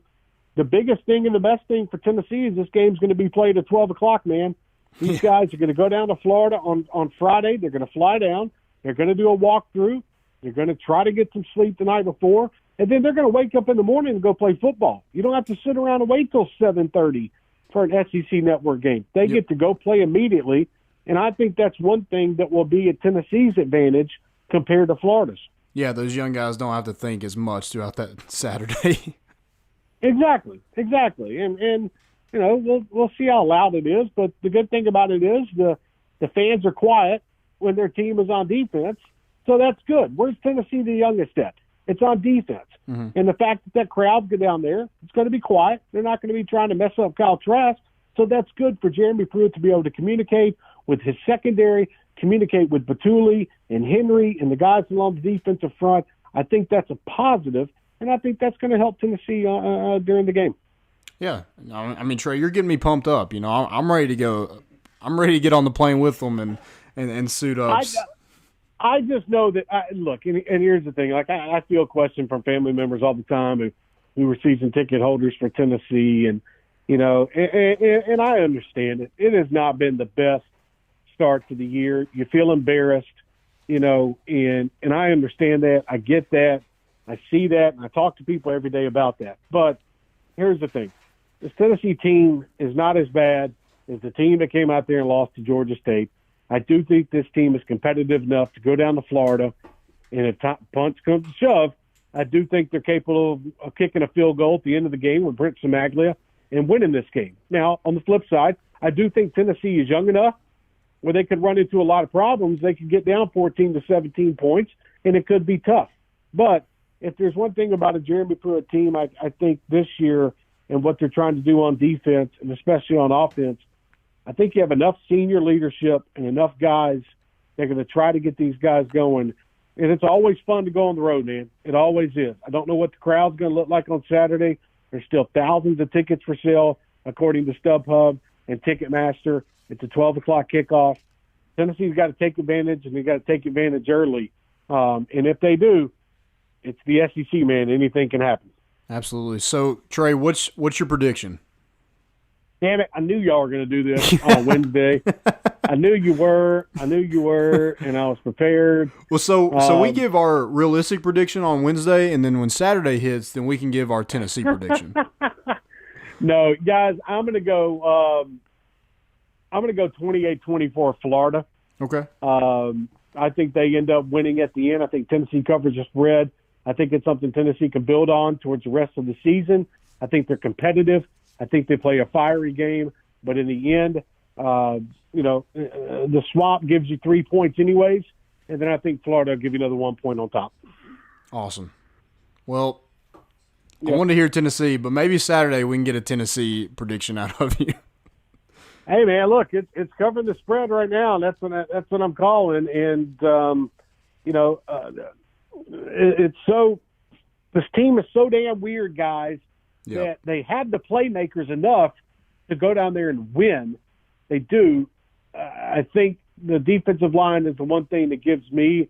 the biggest thing and the best thing for Tennessee is this game's going to be played at 12 o'clock, man. These guys are going to go down to Florida on Friday. They're going to fly down. They're going to do a walkthrough. They're going to try to get some sleep the night before. And then they're going to wake up in the morning and go play football. You don't have to sit around and wait till 7:30 for an SEC Network game. They get to go play immediately, and I think that's one thing that will be at Tennessee's advantage compared to Florida's. Yeah, those young guys don't have to think as much throughout that Saturday. Exactly. And we'll see how loud it is, but the good thing about it is the fans are quiet when their team is on defense, so that's good. Where's Tennessee the youngest at? It's on defense. Mm-hmm. And the fact that crowd go down there, it's going to be quiet. They're not going to be trying to mess up Kyle Trask. So that's good for Jeremy Pruitt to be able to communicate with his secondary, communicate with Batuli and Henry and the guys along the defensive front. I think that's a positive, and I think that's going to help Tennessee during the game. Yeah, I mean, Trey, you're getting me pumped up. You know, I'm ready to go. I'm ready to get on the plane with them and suit up. I just know that. Look, and here's the thing. Like I feel questioned from family members all the time who were season ticket holders for Tennessee, and you know, and I understand it. It has not been the best start to the year. You feel embarrassed, you know, and I understand that. I get that. I see that, and I talk to people every day about that. But here's the thing. This Tennessee team is not as bad as the team that came out there and lost to Georgia State. I do think this team is competitive enough to go down to Florida, and if punch comes to shove, I do think they're capable of kicking a field goal at the end of the game with Brent Samaglia and winning this game. Now, on the flip side, I do think Tennessee is young enough where they could run into a lot of problems. They could get down 14 to 17 points, and it could be tough. But if there's one thing about a Jeremy Pruitt team, I think this year and what they're trying to do on defense and especially on offense, I think you have enough senior leadership and enough guys that are going to try to get these guys going. And it's always fun to go on the road, man. It always is. I don't know what the crowd's going to look like on Saturday. There's still thousands of tickets for sale, according to StubHub and Ticketmaster. It's a 12 o'clock kickoff. Tennessee's got to take advantage, and they got to take advantage early. And if they do, it's the SEC, man. Anything can happen. Absolutely. So, Trey, what's your prediction? Damn it, I knew y'all were going to do this on Wednesday. I knew you were, and I was prepared. Well, so we give our realistic prediction on Wednesday, and then when Saturday hits, then we can give our Tennessee prediction. No, guys, I'm going to go 28-24 Florida. Okay. I think they end up winning at the end. I think Tennessee covers the spread. I think it's something Tennessee can build on towards the rest of the season. I think they're competitive. I think they play a fiery game. But in the end, the swamp gives you 3 points anyways. And then I think Florida will give you another 1 point on top. Awesome. Well, I want to hear Tennessee, but maybe Saturday we can get a Tennessee prediction out of you. Hey, man, look, it's covering the spread right now. That's what I'm calling. And, it's so – this team is so damn weird, guys, that they have the playmakers enough to go down there and win. They do. I think the defensive line is the one thing that gives me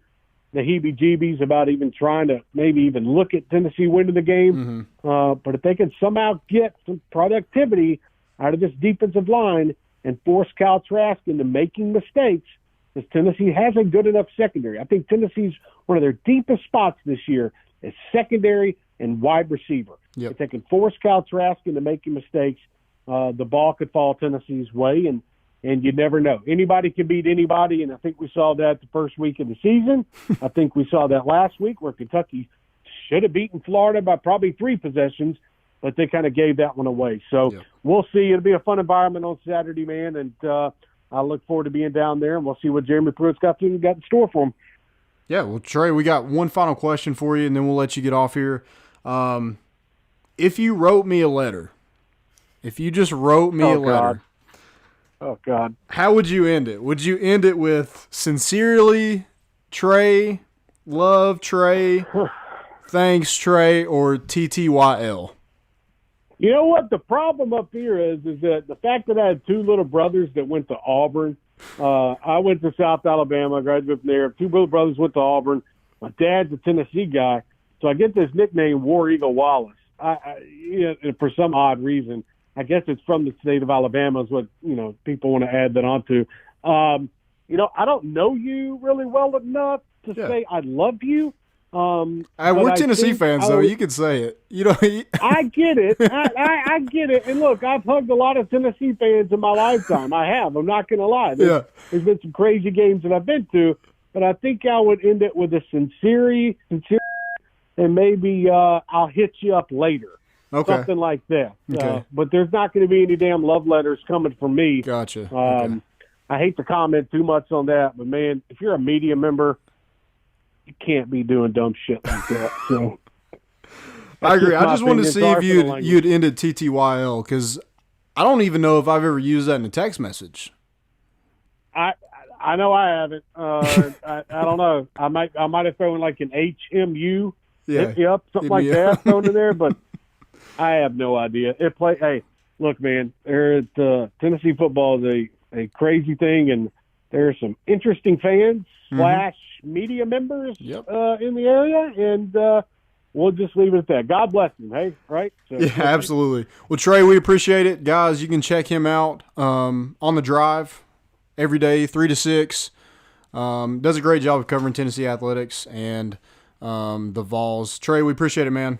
the heebie-jeebies about even trying to maybe even look at Tennessee winning the game. Mm-hmm. But if they can somehow get some productivity out of this defensive line and force Kyle Trask into making mistakes, because Tennessee has a good enough secondary. I think Tennessee's one of their deepest spots this year is secondary and wide receiver. Yep. If they can force Kyle Trask into making mistakes, the ball could fall Tennessee's way, and you never know. Anybody can beat anybody, and I think we saw that the first week of the season. I think we saw that last week where Kentucky should have beaten Florida by probably 3 possessions, but they kind of gave that one away. So We'll see. It'll be a fun environment on Saturday, man, and I look forward to being down there, and we'll see what Jeremy Pruitt's got in store for him. Yeah, well, Trey, we got one final question for you, and then we'll let you get off here. If you wrote me a letter, if you just wrote me a letter, oh, God, how would you end it? Would you end it with sincerely, Trey, love, Trey, thanks, Trey, or TTYL? You know what? The problem up here is that the fact that I had 2 little brothers that went to Auburn. I went to South Alabama, graduated from there. 2 little brothers went to Auburn. My dad's a Tennessee guy, so I get this nickname, War Eagle Wallace. For some odd reason, I guess it's from the state of Alabama is what, people want to add that onto. I don't know you really well enough to say I love you. We're Tennessee fans, though. You can say it. I get it. I get it. And look, I've hugged a lot of Tennessee fans in my lifetime. I have. I'm not going to lie. There's been some crazy games that I've been to, but I think I would end it with a sincere, and maybe I'll hit you up later. Okay. Something like that. Okay. But there's not going to be any damn love letters coming from me. Gotcha. Okay. I hate to comment too much on that, but, man, if you're a media member, you can't be doing dumb shit like that. So I agree. I just wanted to see if you'd ended TTYL, because I don't even know if I've ever used that in a text message. I know I haven't. I don't know. I might have thrown like an HMU, hit me up, something like that thrown in there. But I have no idea. Hey, look, man. Tennessee football is a crazy thing, and there are some interesting fans / media members in the area, and we'll just leave it at that. God bless him. Hey, right? So, yeah, absolutely. Well, Trey, we appreciate it, guys. You can check him out on the drive every day, 3 to 6. Does a great job of covering Tennessee athletics and the Vols. Trey, we appreciate it, man.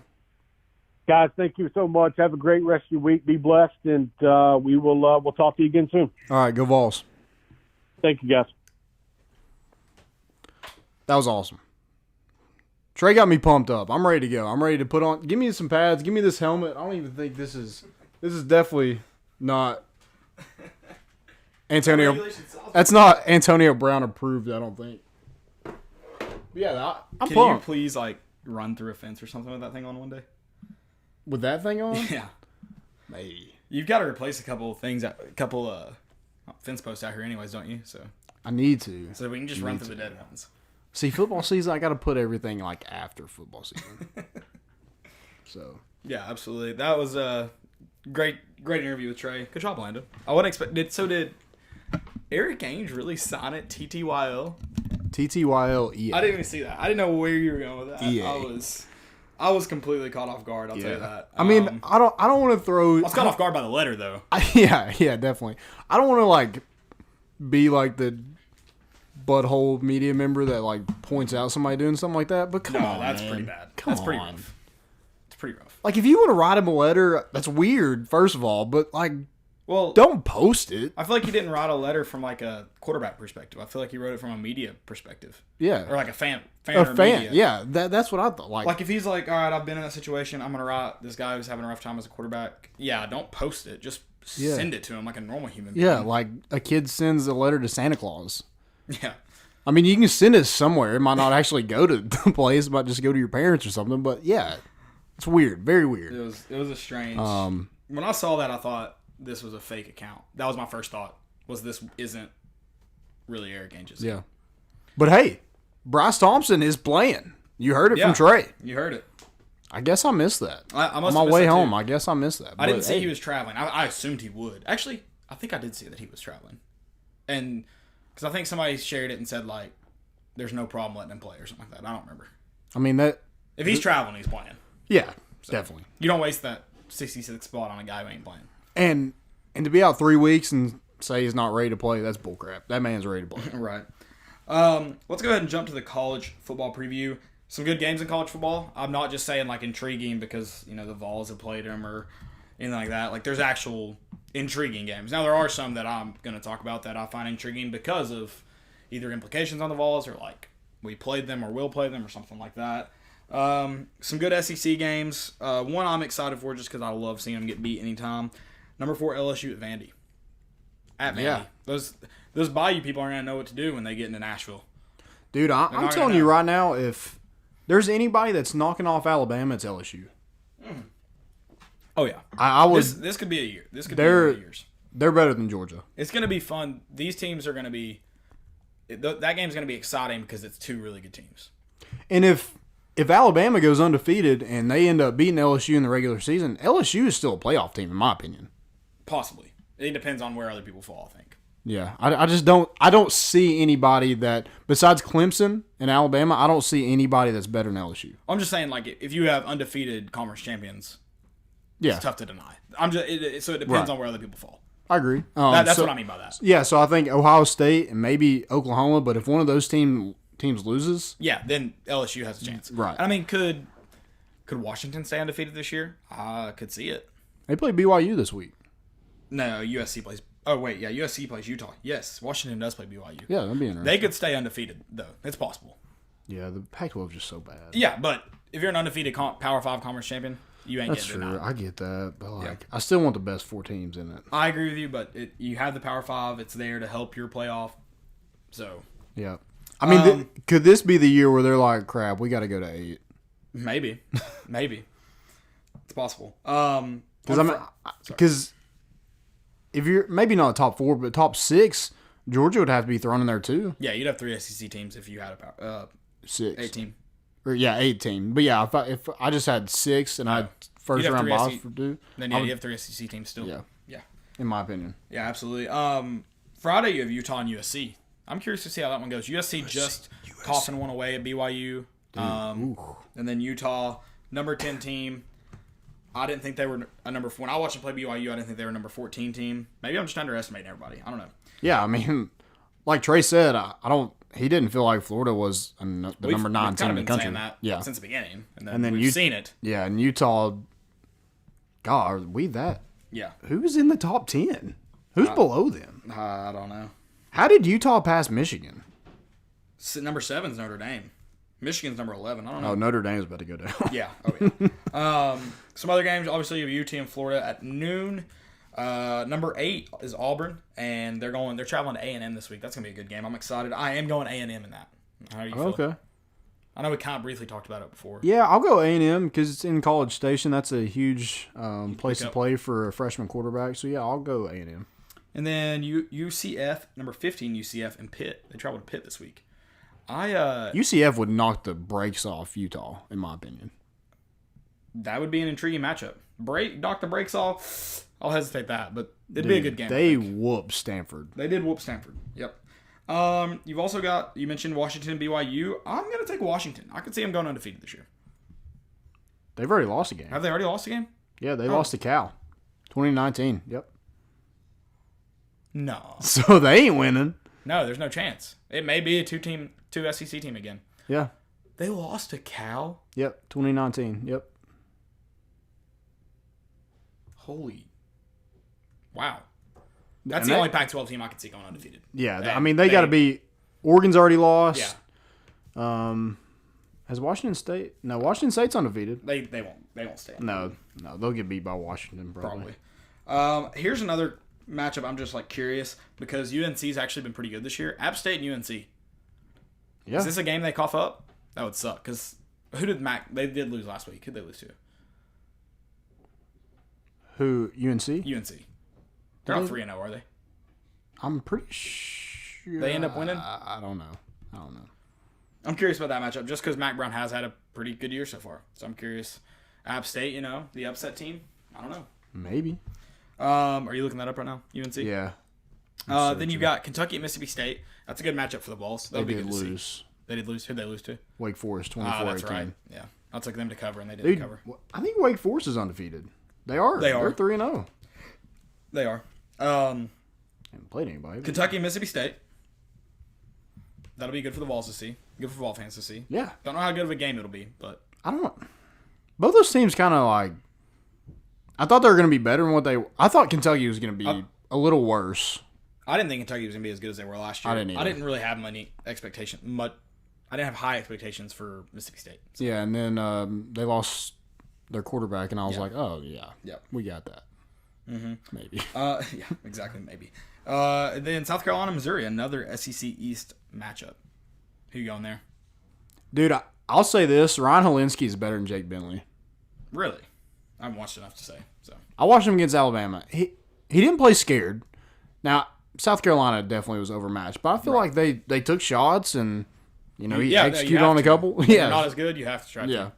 Guys, thank you so much. Have a great rest of your week. Be blessed, and we'll talk to you again soon. All right, go Vols. Thank you, guys. That was awesome. Trey got me pumped up. I'm ready to go. I'm ready to put on. Give me some pads. Give me this helmet. I don't even think this is definitely not Antonio. That's not Antonio Brown approved, I don't think. But yeah, I'm Can pumped. you please run through a fence or something with that thing on one day? With that thing on? Yeah. Maybe. You've got to replace a couple fence posts out here anyways, don't you? So I need to. So we can just run through the dead ones. See, football season, I got to put everything after football season. So. Yeah, absolutely. That was a great interview with Trey. Good job, Landon. I wouldn't expect it. So did Eric Ainge really sign it TTYL? TTYL EA. I didn't even see that. I didn't know where you were going with that. EA. I was completely caught off guard. I'll tell you that. I mean, I don't want to throw. I was caught off guard by the letter, though. Yeah, definitely. I don't want to be the butthole media member that points out somebody doing something like that. But come on, that's man. pretty bad. Come Pretty on. rough. It's pretty rough. If you want to write him a letter, that's weird. First of all, but well, don't post it. I feel like he didn't write a letter from a quarterback perspective. I feel like he wrote it from a media perspective. Yeah, or a fan. Media. Yeah, that's what I thought. If he's all right, I've been in that situation. I'm gonna write this guy who's having a rough time as a quarterback. Yeah, don't post it. Just send it to him like a normal human being. Yeah, like a kid sends a letter to Santa Claus. Yeah. I mean, you can send it somewhere. It might not actually go to the place. It might just go to your parents or something. But yeah, it's weird. Very weird. It was a strange. When I saw that, I thought this was a fake account. That was my first thought. This isn't really Eric Ainge's. Yeah. But hey, Bryce Thompson is playing. You heard it from Trey. You heard it. I guess I missed that. I On must my have missed way that home, too. I guess I missed that. I didn't see he was traveling. I assumed he would. Actually, I think I did see that he was traveling. And because I think somebody shared it and said, there's no problem letting him play or something like that. I don't remember. I mean, that. If he's traveling, he's playing. Yeah, definitely. You don't waste that 66th spot on a guy who ain't playing. And to be out 3 weeks and say he's not ready to play, that's bullcrap. That man's ready to play. Right. Let's go ahead and jump to the college football preview. Some good games in college football. I'm not just saying intriguing because the Vols have played them or anything like that. There's actual intriguing games. Now there are some that I'm going to talk about that I find intriguing because of either implications on the Vols or we played them or will play them or something like that. Some good SEC games. One I'm excited for just because I love seeing them get beat anytime. Number 4 LSU at Vandy. At Vandy. Yeah. Those Bayou people aren't going to know what to do when they get into Nashville. Dude, I'm telling you right now, if there's anybody that's knocking off Alabama, it's LSU. Oh, yeah. I would. This could be a year. This could be years. They're better than Georgia. It's going to be fun. These teams are going to be – that game's going to be exciting because it's two really good teams. And if Alabama goes undefeated and they end up beating LSU in the regular season, LSU is still a playoff team, in my opinion. Possibly. It depends on where other people fall, I think. Yeah, I just don't see anybody that, besides Clemson and Alabama, I don't see anybody that's better than LSU. I'm just saying, if you have undefeated conference champions, it's tough to deny. So it depends on where other people fall. I agree. That's what I mean by that. Yeah, so I think Ohio State and maybe Oklahoma, but if one of those teams loses, yeah, then LSU has a chance. Right. I mean, could Washington stay undefeated this year? I could see it. They play BYU this week. No, USC plays. Oh wait, yeah, USC plays Utah. Yes, Washington does play BYU. Yeah, that'd be interesting. They could stay undefeated though. It's possible. Yeah, the Pac-12 is just so bad. Yeah, but if you're an undefeated Power 5 conference champion, you ain't That's getting true. denied. I get that, but I still want the best 4 teams in it. I agree with you, but you have the Power 5. It's there to help your playoff. So yeah, I mean, could this be the year where they're like, "Crap, we got to go to 8"? Maybe, it's possible. Because if you're maybe not top 4, but top 6, Georgia would have to be thrown in there too. Yeah, you'd have 3 SEC teams if you had a 6, 8 team. or 8 team. But yeah, if I just had 6 and I had first have round three bye SEC for Duke. Then you have 3 SEC teams still. Yeah. Yeah. In my opinion. Yeah, absolutely. Friday you have Utah and USC. I'm curious to see how that one goes. USC just coughing one away at BYU. And then Utah, number 10 team. I didn't think they were a number 4. When I watched them play BYU, I didn't think they were a number 14 team. Maybe I'm just underestimating everybody. I don't know. Yeah, I mean, like Trey said, he didn't feel like Florida was the number 9 team in the country. That since the beginning. And then we've seen it. Yeah, and Utah, God, are we that? Yeah. Who's in the top 10? Who's below them? I don't know. How did Utah pass Michigan? Number 7 is Notre Dame. Michigan's number 11. I don't know. Oh, Notre Dame's about to go down. Yeah. Oh, yeah. Some other games, obviously, you have UT and Florida at noon. Number 8 is Auburn, and they're traveling to A&M this week. That's going to be a good game. I'm excited. I am going A&M in that. How do you feel? Okay. I know we kind of briefly talked about it before. Yeah, I'll go A&M because it's in College Station. That's a huge place to play for a freshman quarterback. So, yeah, I'll go A&M. And then UCF, number 15 UCF, and Pitt. They travel to Pitt this week. UCF would knock the brakes off Utah, in my opinion. That would be an intriguing matchup. Knock the brakes off. I'll hesitate that, but it'd be a good game. They whooped Stanford. They did whoop Stanford. Yep. You've also you mentioned Washington and BYU. I'm going to take Washington. I could see them going undefeated this year. They've already lost a game. Have they already lost a game? Yeah, they lost to Cal. 2019. Yep. No. So they ain't winning. No, there's no chance. It may be a two SEC team again. Yeah. They lost to Cal? Yep, 2019. Yep. Holy. Wow. That's the only Pac-12 team I could see going undefeated. Yeah, I mean, they got to be – Oregon's already lost. Yeah. Has Washington State – no, Washington State's undefeated. They won't stay undefeated. No, they'll get beat by Washington probably. Here's another matchup I'm just curious because UNC's actually been pretty good this year. App State and UNC. Yeah. Is this a game they cough up? That would suck because who did they did lose last week? Who did they lose to? Who, UNC? UNC. They're not 3-0, are they? I'm pretty sure. They end up winning? I don't know. I'm curious about that matchup just because Mac Brown has had a pretty good year so far. So I'm curious. App State, the upset team? I don't know. Maybe. Are you looking that up right now? UNC? Yeah. Then you've got Kentucky and Mississippi State. That's a good matchup for the Vols. That'll be good to lose. see. They did lose. Who'd they lose to? Wake Forest, 24-18. That's right. Yeah. I took them to cover, and they didn't cover. I think Wake Forest is undefeated. They are. They're 3-0. They are. Haven't played anybody. Kentucky and Mississippi State. That'll be good for the Vols to see. Good for Vol fans to see. Yeah. Don't know how good of a game it'll be, but I don't know. Both those teams kind of I thought they were going to be better than what they. I thought Kentucky was going to be a little worse. I didn't think Kentucky was going to be as good as they were last year. I didn't really have many expectations. I didn't have high expectations for Mississippi State. So. Yeah, and then they lost their quarterback, and I was like, oh, yeah, we got that. Mm-hmm. Maybe. Yeah, exactly, maybe. Then South Carolina, Missouri, another SEC East matchup. Who you going there? Dude, I'll say this. Ryan Helinski is better than Jake Bentley. Really? I haven't watched enough to say. So I watched him against Alabama. He didn't play scared. Now, South Carolina definitely was overmatched, but I feel like they took shots and he executed on a couple. If you're not as good, you have to try to. Yeah.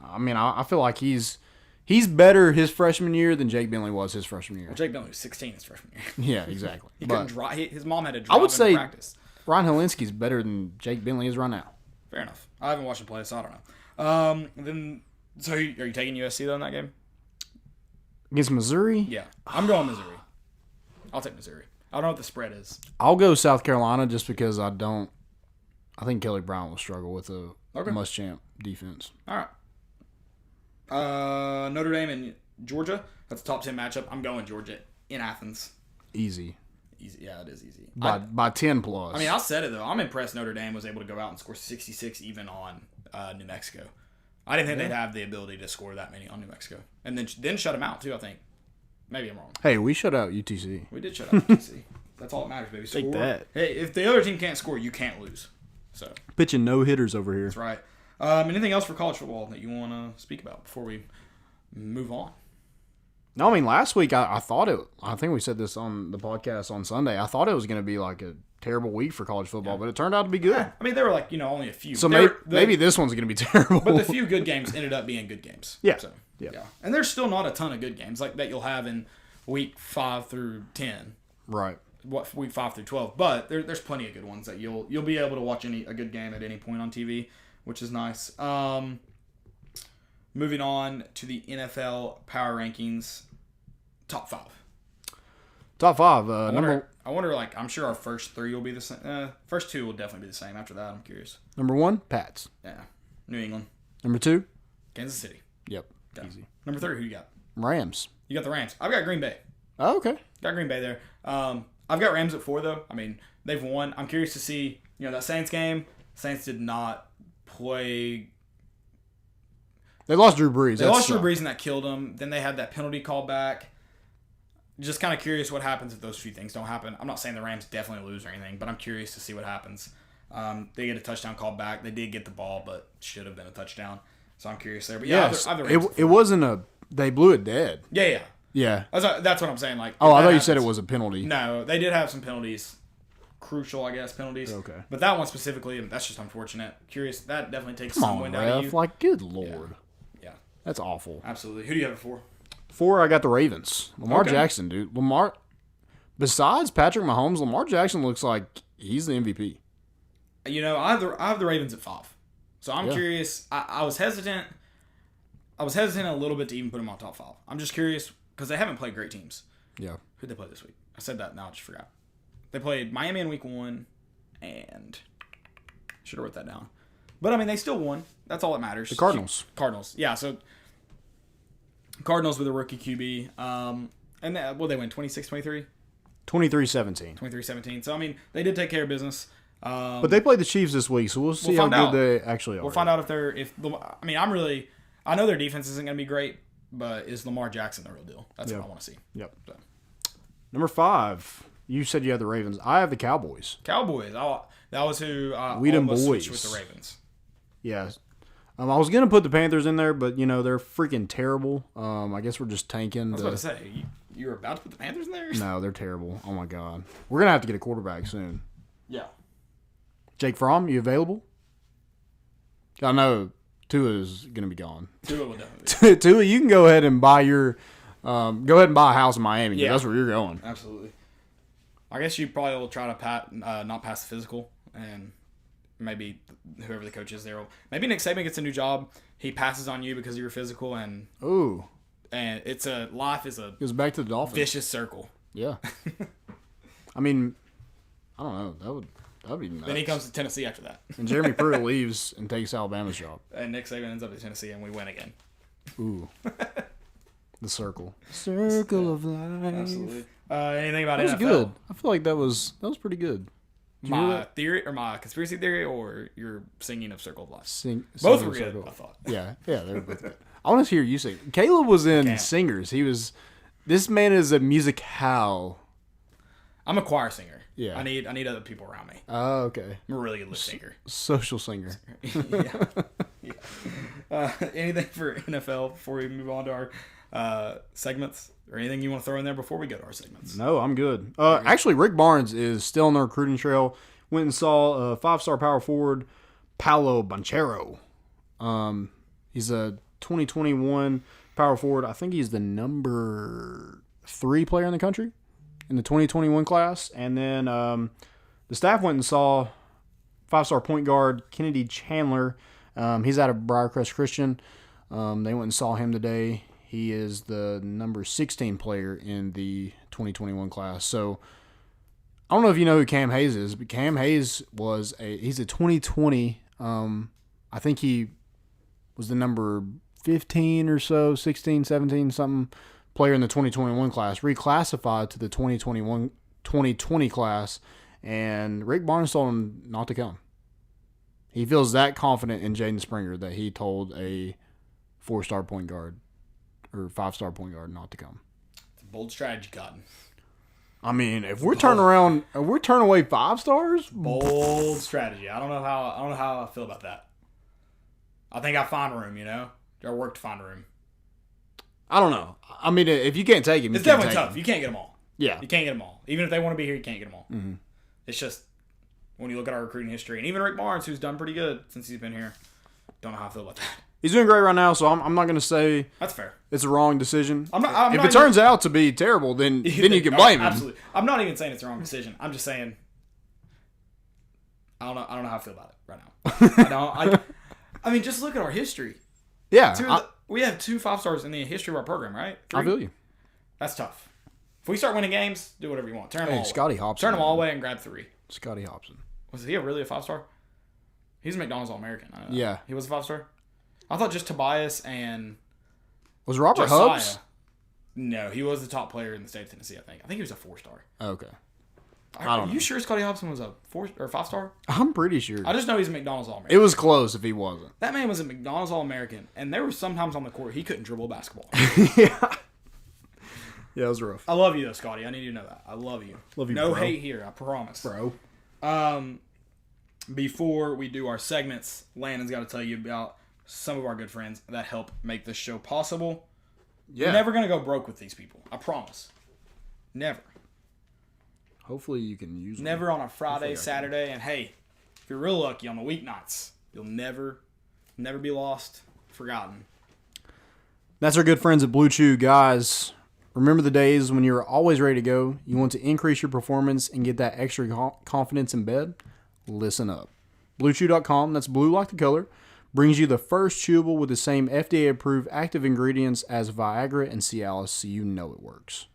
I mean, I feel like he's better his freshman year than Jake Bentley was his freshman year. Well, Jake Bentley was 16 his freshman year. Yeah, exactly. He couldn't drive. His mom had to drive I would say practice. Ryan Helinski's better than Jake Bentley is right now. Fair enough. I haven't watched him play, so I don't know. So are you taking USC though in that game? Against Missouri? Yeah, I'm going Missouri. I'll take Missouri. I don't know what the spread is. I'll go South Carolina just because I think Kelly Brown will struggle with a must-champ defense. All right. Notre Dame and Georgia. That's a top 10 matchup. I'm going Georgia in Athens. Easy. Yeah, it is easy. By 10 plus. I mean, I said it, though. I'm impressed Notre Dame was able to go out and score 66 even on New Mexico. I didn't think they'd have the ability to score that many on New Mexico. And then shut them out, too, I think. Maybe I'm wrong. Hey, we shut out UTC. We did shut out UTC. That's all that matters, baby. Score. Take that. Hey, if the other team can't score, you can't lose. So pitching no-hitters over here. That's right. Anything else for college football that you want to speak about before we move on? No, I mean, last week I think we said this on the podcast on Sunday. I thought it was going to be like a terrible week for college football, but it turned out to be good. Yeah. I mean, there were like, only a few. So maybe this one's going to be terrible. But the few good games ended up being good games. Yeah. So, yeah. And there's still not a ton of good games like that you'll have in week 5 through 10. Right. Week 5 through 12. But there's plenty of good ones that you'll be able to watch a good game at any point on TV, which is nice. Moving on to the NFL Power Rankings, top 5. Top 5. I wonder, like, I'm sure our first 3 will be the same. First 2 will definitely be the same. After that, I'm curious. Number 1, Pats. Yeah. New England. Number 2, Kansas City. Yep. Okay. Easy. Number 3, who you got? Rams. You got the Rams. I've got Green Bay. Oh, okay. Got Green Bay there. I've got Rams at 4, though. I mean, they've won. I'm curious to see, that Saints game. Saints did not play. They lost Drew Brees. They lost Drew Brees, and that killed them. Then they had that penalty call back. Just kind of curious what happens if those few things don't happen. I'm not saying the Rams definitely lose or anything, but I'm curious to see what happens. They get a touchdown called back. They did get the ball, but should have been a touchdown. So I'm curious there. But yeah, yes, it wasn't a. They blew it dead. Yeah. Yeah. That's what I'm saying. Like, oh, I thought you said it was a penalty. No, they did have some penalties. Crucial, I guess, penalties. Okay. But that one specifically, that's just unfortunate. Curious, that definitely takes Come some on, wind out of you. Like, good Lord. Yeah. That's awful. Absolutely. Who do you have it for? 4, I got the Ravens. Lamar Okay. Jackson, dude. Besides Patrick Mahomes, Lamar Jackson looks like he's the MVP. I have the Ravens at 5. So I'm curious. I was hesitant. I was hesitant a little bit to even put him on top 5. I'm just curious because they haven't played great teams. Yeah. Who'd they play this week? I said that, now I just forgot. They played Miami in week 1, and should have wrote that down. But, I mean, they still won. That's all that matters. The Cardinals. Cardinals. Yeah, so Cardinals with a rookie QB. And they win 26-23? 23-17. 23-17. So, I mean, they did take care of business. But they played the Chiefs this week, so we'll see how good they actually are. We'll find out I know their defense isn't going to be great, but is Lamar Jackson the real deal? That's what I want to see. Yep. So. Number 5, you said you had the Ravens. I have the Cowboys. Cowboys. That was who we done almost boys switched with the Ravens. Yeah. I was going to put the Panthers in there, but, they're freaking terrible. I guess we're just tanking. I was about to say, you were about to put the Panthers in there? No, they're terrible. Oh, my God. We're going to have to get a quarterback soon. Yeah. Jake Fromm, you available? I know Tua is going to be gone. Tua will definitely be. Tua, you can go ahead and buy a house in Miami. Yeah. That's where you're going. Absolutely. I guess you probably will try to not pass the physical, and maybe whoever the coach is there. Maybe Nick Saban gets a new job. He passes on you because of your physical, and life is a goes back to the Dolphins. Vicious circle. Yeah. I mean, I don't know. That'd be nuts. Then he comes to Tennessee after that. And Jeremy Pruitt leaves and takes Alabama's job. And Nick Saban ends up at Tennessee, and we win again. Ooh. The circle. Circle of life. Absolutely. Anything about that was NFL? Good. I feel like that was pretty good. My theory, or my conspiracy theory, or your singing of Circle of Life? Both were good, I thought. Yeah, they were both good. I want to hear you sing. Caleb was in Singers. This man is a musicale. I'm a choir singer. Yeah. I need other people around me. Oh, okay. I'm a really good lip syncer. Social singer. Yeah. Anything for NFL before we move on to our segments? Or anything you want to throw in there before we go to our segments? No, I'm good. Actually, Rick Barnes is still on the recruiting trail. Went and saw 5-star power forward Paolo Banchero. He's a 2021 power forward. I think he's the number 3 player in the country in the 2021 class. And then the staff went and saw 5-star point guard Kennedy Chandler. He's out of Briarcrest Christian. They went and saw him today. He is the number 16 player in the 2021 class. So I don't know if you know who Cam Hayes is, but Cam Hayes he's a 2020. I think he was the number 15 or so, 16, 17, something player in the 2021 class, reclassified to the 2020 class, and Rick Barnes told him not to come. He feels that confident in Jaden Springer that he told a 4-star point guard or 5-star point guard not to come. It's a bold strategy, Cotton. I mean, if we're turning away 5 stars, bold strategy. I don't know how I feel about that. I think I find room, I work to find room. I don't know. I mean, if you can't take him, it's definitely tough. You can't get them all. Yeah, you can't get them all. Even if they want to be here, you can't get them all. Mm-hmm. It's just when you look at our recruiting history. And even Rick Barnes, who's done pretty good since he's been here. Don't know how I feel about that. He's doing great right now, so I'm not going to say that's fair. It's a wrong decision. If it turns out to be terrible, then you can blame him. Absolutely. I'm not even saying it's a wrong decision. I'm just saying I don't know how I feel about it right now. I mean, just look at our history. Yeah. We have 2 5-stars in the history of our program, right? 3? I feel you. That's tough. If we start winning games, do whatever you want. Turn them all Scotty away. Hobson. Turn them all away and grab 3. Scotty Hobson. Was he really a 5-star? He's a McDonald's All-American. I know yeah. That. He was a 5-star? I thought just Tobias and was Robert Josiah. Hubbs? No, he was the top player in the state of Tennessee, I think. I think he was a 4-star. Okay. I don't know. You sure Scotty Hobson was a 4 or 5-star? I'm pretty sure. I just know he's a McDonald's All-American. It was close if he wasn't. That man was a McDonald's All-American, and there were sometimes on the court he couldn't dribble a basketball. Yeah. Yeah, it was rough. I love you, though, Scotty. I need you to know that. I love you. Love you, no bro. hate here, I promise. Bro. Before we do our segments, Landon's got to tell you about some of our good friends that help make this show possible. Yeah. We're never going to go broke with these people. I promise. Never. Hopefully you can use them. Never on a Friday, Saturday, and hey, if you're real lucky on the weeknights, you'll never be lost, forgotten. That's our good friends at Blue Chew. Guys, remember the days when you were always ready to go? You want to increase your performance and get that extra confidence in bed? Listen up. BlueChew.com, that's blue like the color, brings you the first chewable with the same FDA-approved active ingredients as Viagra and Cialis, so you know it works.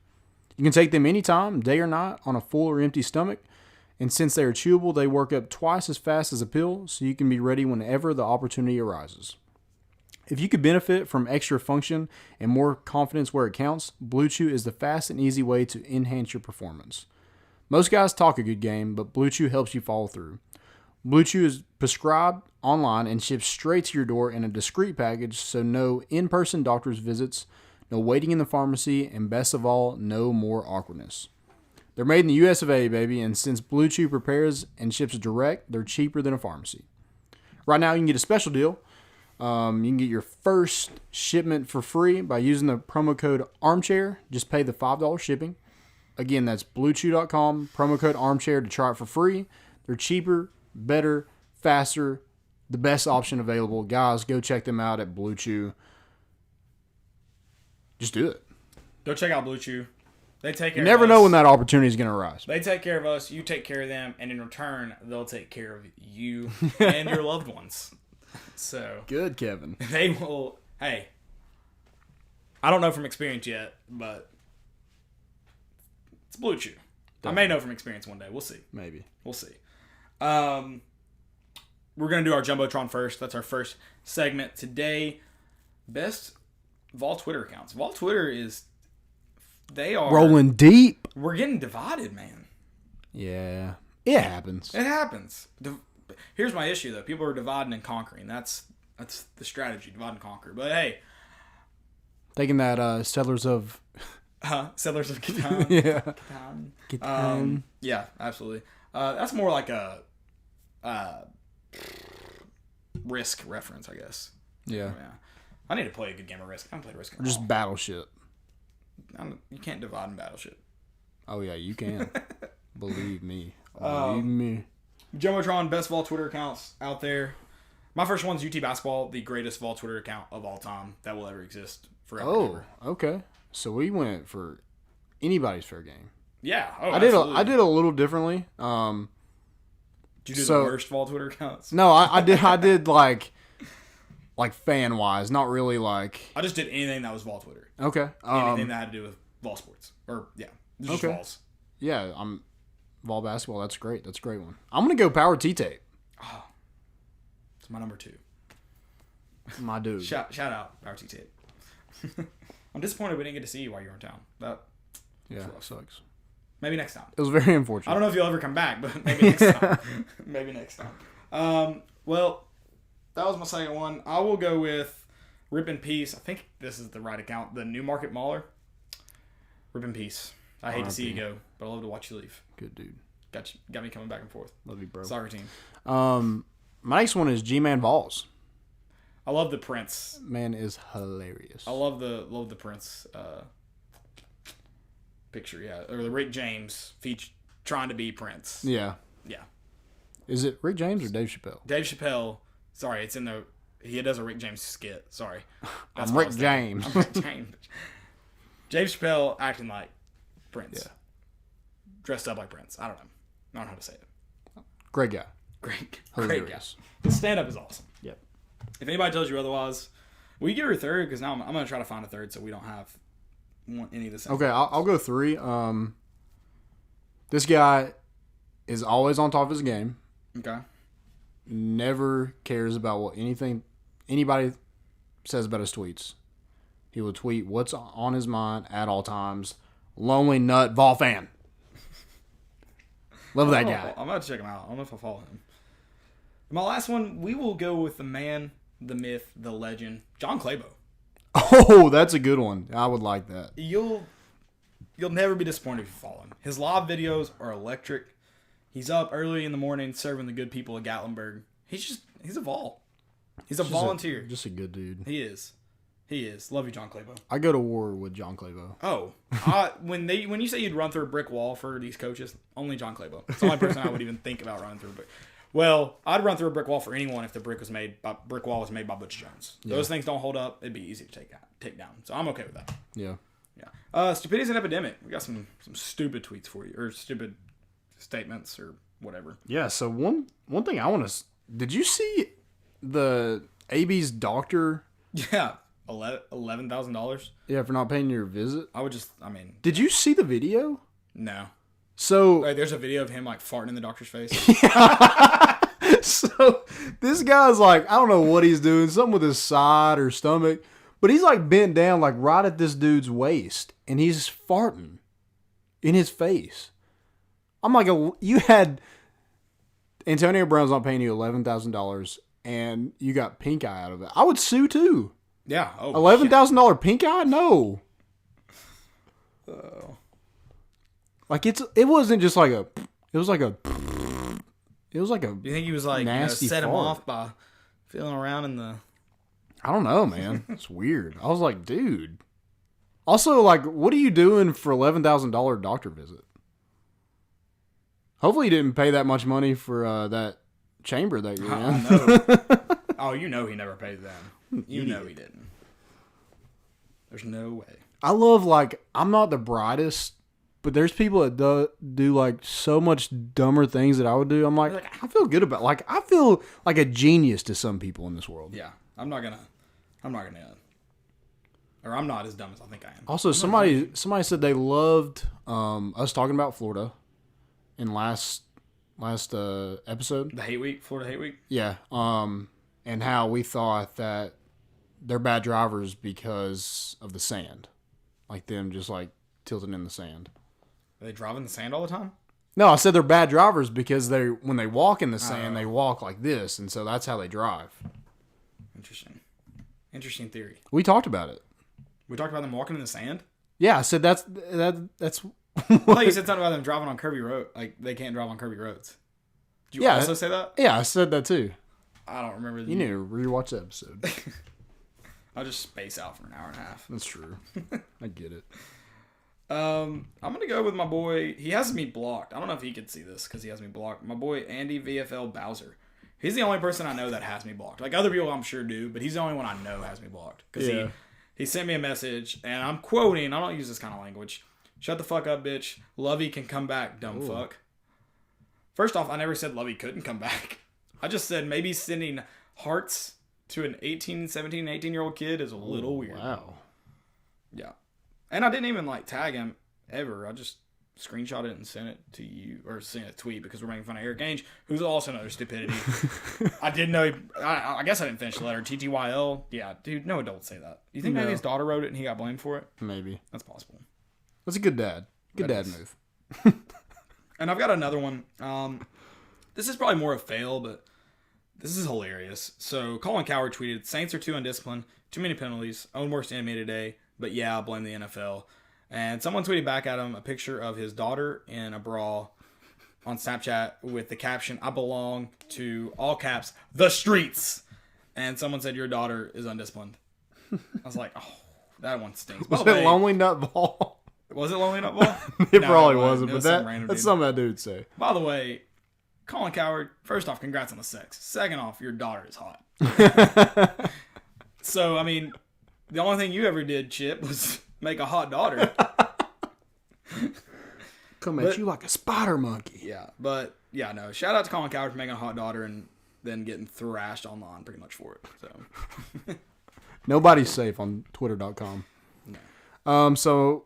You can take them anytime, day or night, on a full or empty stomach, and since they are chewable, they work up twice as fast as a pill, so you can be ready whenever the opportunity arises. If you could benefit from extra function and more confidence where it counts, Blue Chew is the fast and easy way to enhance your performance. Most guys talk a good game, but Blue Chew helps you follow through. Blue Chew is prescribed online and shipped straight to your door in a discreet package, so no in-person doctor's visits, no waiting in the pharmacy, and best of all, no more awkwardness. They're made in the US of A, baby, and since Blue Chew prepares and ships direct, they're cheaper than a pharmacy. Right now, you can get a special deal. You can get your first shipment for free by using the promo code ARMCHAIR. Just pay the $5 shipping. Again, that's BlueChew.com, promo code ARMCHAIR to try it for free. They're cheaper, better, faster, the best option available. Guys, go check them out at Blue Chew. Just do it. Go check out Blue Chew. They take care You never of us. know when that opportunity is going to arise. They take care of us, you take care of them, and in return, they'll take care of you and your loved ones. So Good, Kevin. they will. Hey, I don't know from experience yet, but it's Blue Chew. I may know from experience one day. We'll see. Maybe. We'll see. We're gonna do our JumboTron first. That's our first segment today. Best Vol Twitter accounts. Vol Twitter is. They are Rolling deep. We're getting divided, man. Yeah. It happens. It happens. Here's my issue, though. People are dividing and conquering. That's the strategy, divide and conquer. But hey. Taking that Settlers of... Settlers of Catan. Yeah. Catan. Yeah, absolutely. That's more like a Risk reference, I guess. Yeah. I need to play a good game of Risk. I haven't played Risk in a Or just while. Battleship. You can't divide and battleship. Oh, yeah, you can. Believe me. Believe me. JumboTron, best Vol Twitter accounts out there. My first one's UT Basketball, the greatest Vol Twitter account of all time that will ever exist forever. Oh, okay. So we went for anybody's fair game. Yeah. Oh, I did a little differently. Did you do the worst Vol Twitter accounts? No, I did like fan wise, not really like. I just did anything that was Vol Twitter. Okay. Anything that had to do with Vol Sports. Or, yeah. Just Okay. Vols. Yeah, Vol basketball. That's great. That's a great one. I'm gonna go Power T-Tape. Oh. It's my number 2. My dude. Shout out, Power T Tape. I'm disappointed we didn't get to see you while you were in town. That sucks. Maybe next time. It was very unfortunate. I don't know if you'll ever come back, but maybe next time. Maybe next time. Well, that was my second one. I will go with Rip in Peace. I think this is the right account. The New Market Mauler. Rip in Peace. I hate to see you go, but I love to watch you leave. Good dude. Got me coming back and forth. Love you, bro. Soccer team. My next one is G-Man Vols. I love the Prince. Man is hilarious. I love the Prince picture, yeah. Or the Rick James trying to be Prince. Yeah. Yeah. Is it Rick James or Dave Chappelle? Dave Chappelle. Sorry, it's in the. He does a Rick James skit. Sorry. That's I'm what I Rick was James. thinking. I'm Rick James. Dave Chappelle acting like Prince. Yeah. Dressed up like Prince. I don't know. I don't know how to say it. Great guy. Great Hilarious. guy. The stand-up is awesome. Yep. If anybody tells you otherwise, will you give her a third? Because now I'm going to try to find a third so we don't have any of the same. Okay, I'll go 3. This guy is always on top of his game. Okay. Never cares about what anybody says about his tweets. He will tweet what's on his mind at all times. Lonely Nut Vol fan. Love that guy. I'm about to check him out. I don't know if I follow him. My last one, we will go with the man, the myth, the legend, John Clabo. Oh, that's a good one. I would like that. You'll never be disappointed if you follow him. His live videos are electric. He's up early in the morning serving the good people of Gatlinburg. He's a vol. He's a volunteer. Just a good dude. He is. Love you, John Clabo. I go to war with John Clabo. Oh, when you say you'd run through a brick wall for these coaches, only John Clabo. It's the only person I would even think about running through. But I'd run through a brick wall for anyone if the brick wall was made by Butch Jones. Yeah. Those things don't hold up. It'd be easy to take down. So I'm okay with that. Yeah. Yeah. Stupidity is an epidemic. We got some stupid tweets for you, or stupid statements, or whatever. Yeah. So one thing I want to. Did you see the AB's doctor? Yeah. $11,000. Yeah, for not paying your visit. Did you see the video? No. So Like, there's a video of him like farting in the doctor's face. So this guy's like, I don't know what he's doing, something with his side or stomach, but he's like bent down like right at this dude's waist, and he's farting in his face. I'm like, you had Antonio Brown's not paying you $11,000, and you got pink eye out of it. I would sue too. Yeah. Oh, $11,000 pink eye? No. Like it wasn't just like a. It was like a. It was like a. Do you think he was like nasty set him fart. off by feeling around in the? I don't know, man. It's weird. I was like, dude. Also, like, what are you doing for $11,000 doctor visit? Hopefully, you didn't pay that much money for that chamber that you're in. I know. Oh, you know he never paid them. You know he didn't. There's no way. I love, like, I'm not the brightest, but there's people that do like so much dumber things that I would do. I'm like I feel good about. Like, I feel like a genius to some people in this world. Yeah, I'm not gonna, or I'm not as dumb as I think I am. Also, somebody said they loved us talking about Florida in last episode. The hate week, Florida hate week. Yeah. And how we thought that they're bad drivers because of the sand, like them just like tilting in the sand. Are they driving in the sand all the time? No, I said they're bad drivers because when they walk in the sand, they walk like this, and so that's how they drive. Interesting theory. We talked about it. We talked about them walking in the sand. Yeah, I said that's. I thought you said something about them driving on curvy road, like they can't drive on curvy roads. Did you also say that? Yeah, I said that too. I don't remember. You need to rewatch the episode. I'll just space out for an hour and a half. That's true. I get it. I'm gonna go with my boy. He has me blocked. I don't know if he could see this because he has me blocked. My boy Andy VFL Bowser. He's the only person I know that has me blocked. Like other people, I'm sure do, but he's the only one I know has me blocked because he sent me a message and I'm quoting. I don't use this kind of language. Shut the fuck up, bitch. Lovey can come back, dumb fuck. First off, I never said Lovey couldn't come back. I just said maybe sending hearts to an 18, 17, 18-year-old kid is a little weird. Wow. Yeah. And I didn't even like tag him ever. I just screenshot it and sent it to you, or sent a tweet because we're making fun of Eric Ainge, who's also another stupidity. I didn't know. I guess I didn't finish the letter. TTYL. Yeah, dude, no adults say that. You think maybe his daughter wrote it and he got blamed for it? Maybe. That's possible. That's a good dad. Good dad move. And I've got another one. This is probably more a fail, but this is hilarious. So Colin Coward tweeted, Saints are too undisciplined, too many penalties, own worst enemy today, but yeah, blame the NFL. And someone tweeted back at him a picture of his daughter in a bra on Snapchat with the caption, I belong to, all caps, the streets. And someone said, your daughter is undisciplined. I was like, oh, that one stinks. Was it Lonely Nut Ball? Was it Lonely Nut Ball? It probably wasn't, but that's that's something that dude say. By the way, Colin Cowherd, first off, congrats on the sex. Second off, your daughter is hot. So, I mean, the only thing you ever did, Chip, was make a hot daughter. Come at you like a spider monkey. Yeah, but, yeah, no. Shout out to Colin Cowherd for making a hot daughter and then getting thrashed online pretty much for it. So Nobody's safe on Twitter.com. No. So,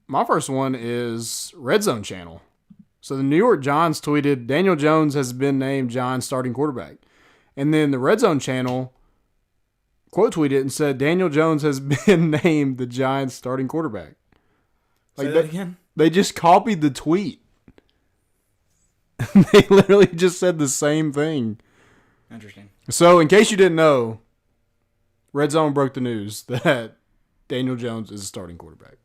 my first one is Red Zone Channel. So, the New York Giants tweeted, Daniel Jones has been named Giants starting quarterback. And then the Red Zone Channel quote tweeted and said, Daniel Jones has been named the Giants starting quarterback. Say that again? They just copied the tweet. They literally just said the same thing. Interesting. So, in case you didn't know, Red Zone broke the news that Daniel Jones is a starting quarterback.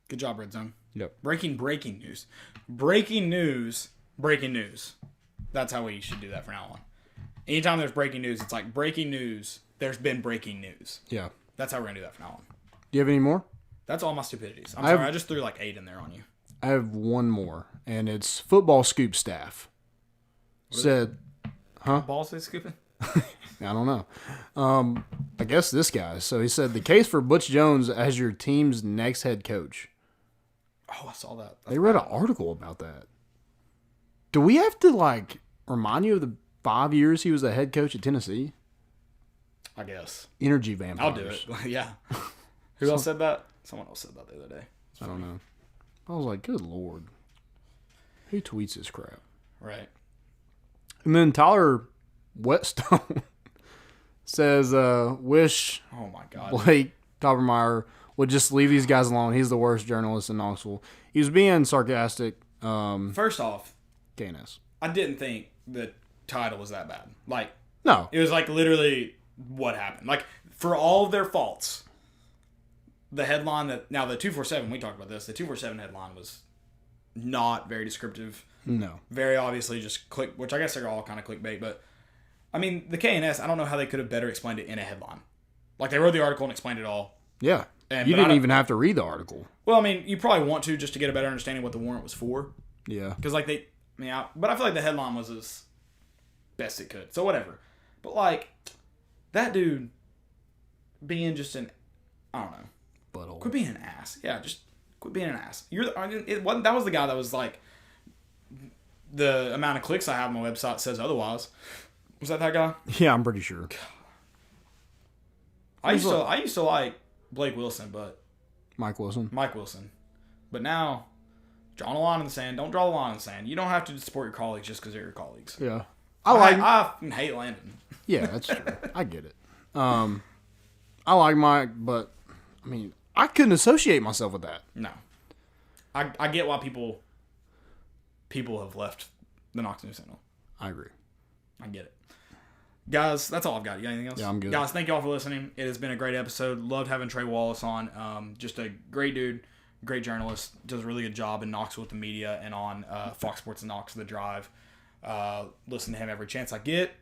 Good job, Red Zone. Yep. Breaking news. Breaking news. That's how we should do that from now on. Anytime there's breaking news, it's like breaking news. There's been breaking news. Yeah. That's how we're going to do that from now on. Do you have any more? That's all my stupidities. I'm sorry. I just threw like 8 in there on you. I have one more, and it's Football Scoop staff. Said, Balls they scooping? I don't know. I guess this guy. So he said, the case for Butch Jones as your team's next head coach. Oh, I saw that. They read an article about that. Do we have to, remind you of the 5 years he was the head coach at Tennessee? I guess. Energy vampires. I'll do it. Yeah. Who else said that? Someone else said that the other day. I don't know. I was like, good Lord. Who tweets this crap? Right. And then Tyler Whetstone says, wish Oh, my God. Blake Toppermeyer would just leave these guys alone. He's the worst journalist in Knoxville. He was being sarcastic. First off, KNS. I didn't think the title was that bad. No. It was literally what happened. For all of their faults, the headline now the 247, we talked about this, the 247 headline was not very descriptive. No. Very obviously just which I guess they're all kind of clickbait, but I mean, the KNS, I don't know how they could have better explained it in a headline. They wrote the article and explained it all. Yeah. You didn't even have to read the article. Well, I mean, you probably want to just to get a better understanding of what the warrant was for. Yeah. Because but I feel like the headline was as best it could. So whatever. But that dude being just I don't know. Butthole. Quit being an ass. Yeah, just quit being an ass. That was the guy that was the amount of clicks I have on my website says otherwise. Was that guy? Yeah, I'm pretty sure. I used to like Blake Wilson, but Mike Wilson. But now, drawing a line in the sand. Don't draw a line in the sand. You don't have to support your colleagues just because they're your colleagues. Yeah. I hate Landon. Yeah, that's true. I get it. I like Mike, but I mean, I couldn't associate myself with that. No. I get why people have left the Knox News Sentinel. I agree. I get it. Guys, that's all I've got. You got anything else? Yeah, I'm good. Guys, thank you all for listening. It has been a great episode. Loved having Trey Wallace on. Just a great dude, great journalist. Does a really good job in Knoxville with the media and on Fox Sports and Knox The Drive. Listen to him every chance I get,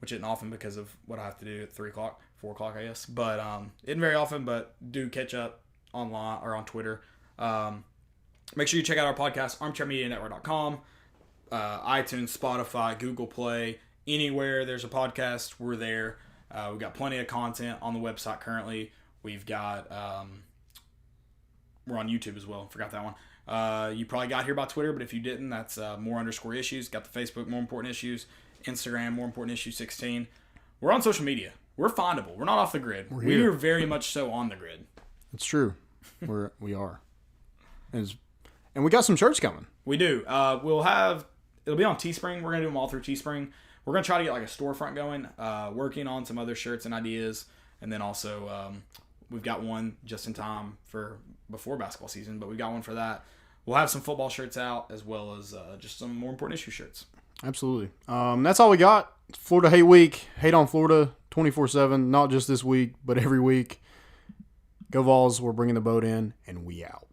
which isn't often because of what I have to do at 3 o'clock, 4 o'clock, I guess. But isn't very often, but do catch up online or on Twitter. Make sure you check out our podcast, armchairmedianetwork.com, iTunes, Spotify, Google Play. Anywhere there's a podcast, we're there. We've got plenty of content on the website currently. We've got, we're on YouTube as well. Forgot that one. You probably got here by Twitter, but if you didn't, that's more_issues. Got the Facebook, More Important Issues. Instagram, More Important Issues 16. We're on social media. We're findable. We're not off the grid. We are very much so on the grid. It's true. We are. And we got some shirts coming. We do. It'll be on Teespring. We're going to do them all through Teespring. We're going to try to get a storefront going, working on some other shirts and ideas. And then also, we've got one just in time for before basketball season, but we've got one for that. We'll have some football shirts out as well as just some More Important Issue shirts. Absolutely. That's all we got. Florida Hate Week. Hate on Florida 24/7, not just this week, but every week. Go Vols. We're bringing the boat in, and we out.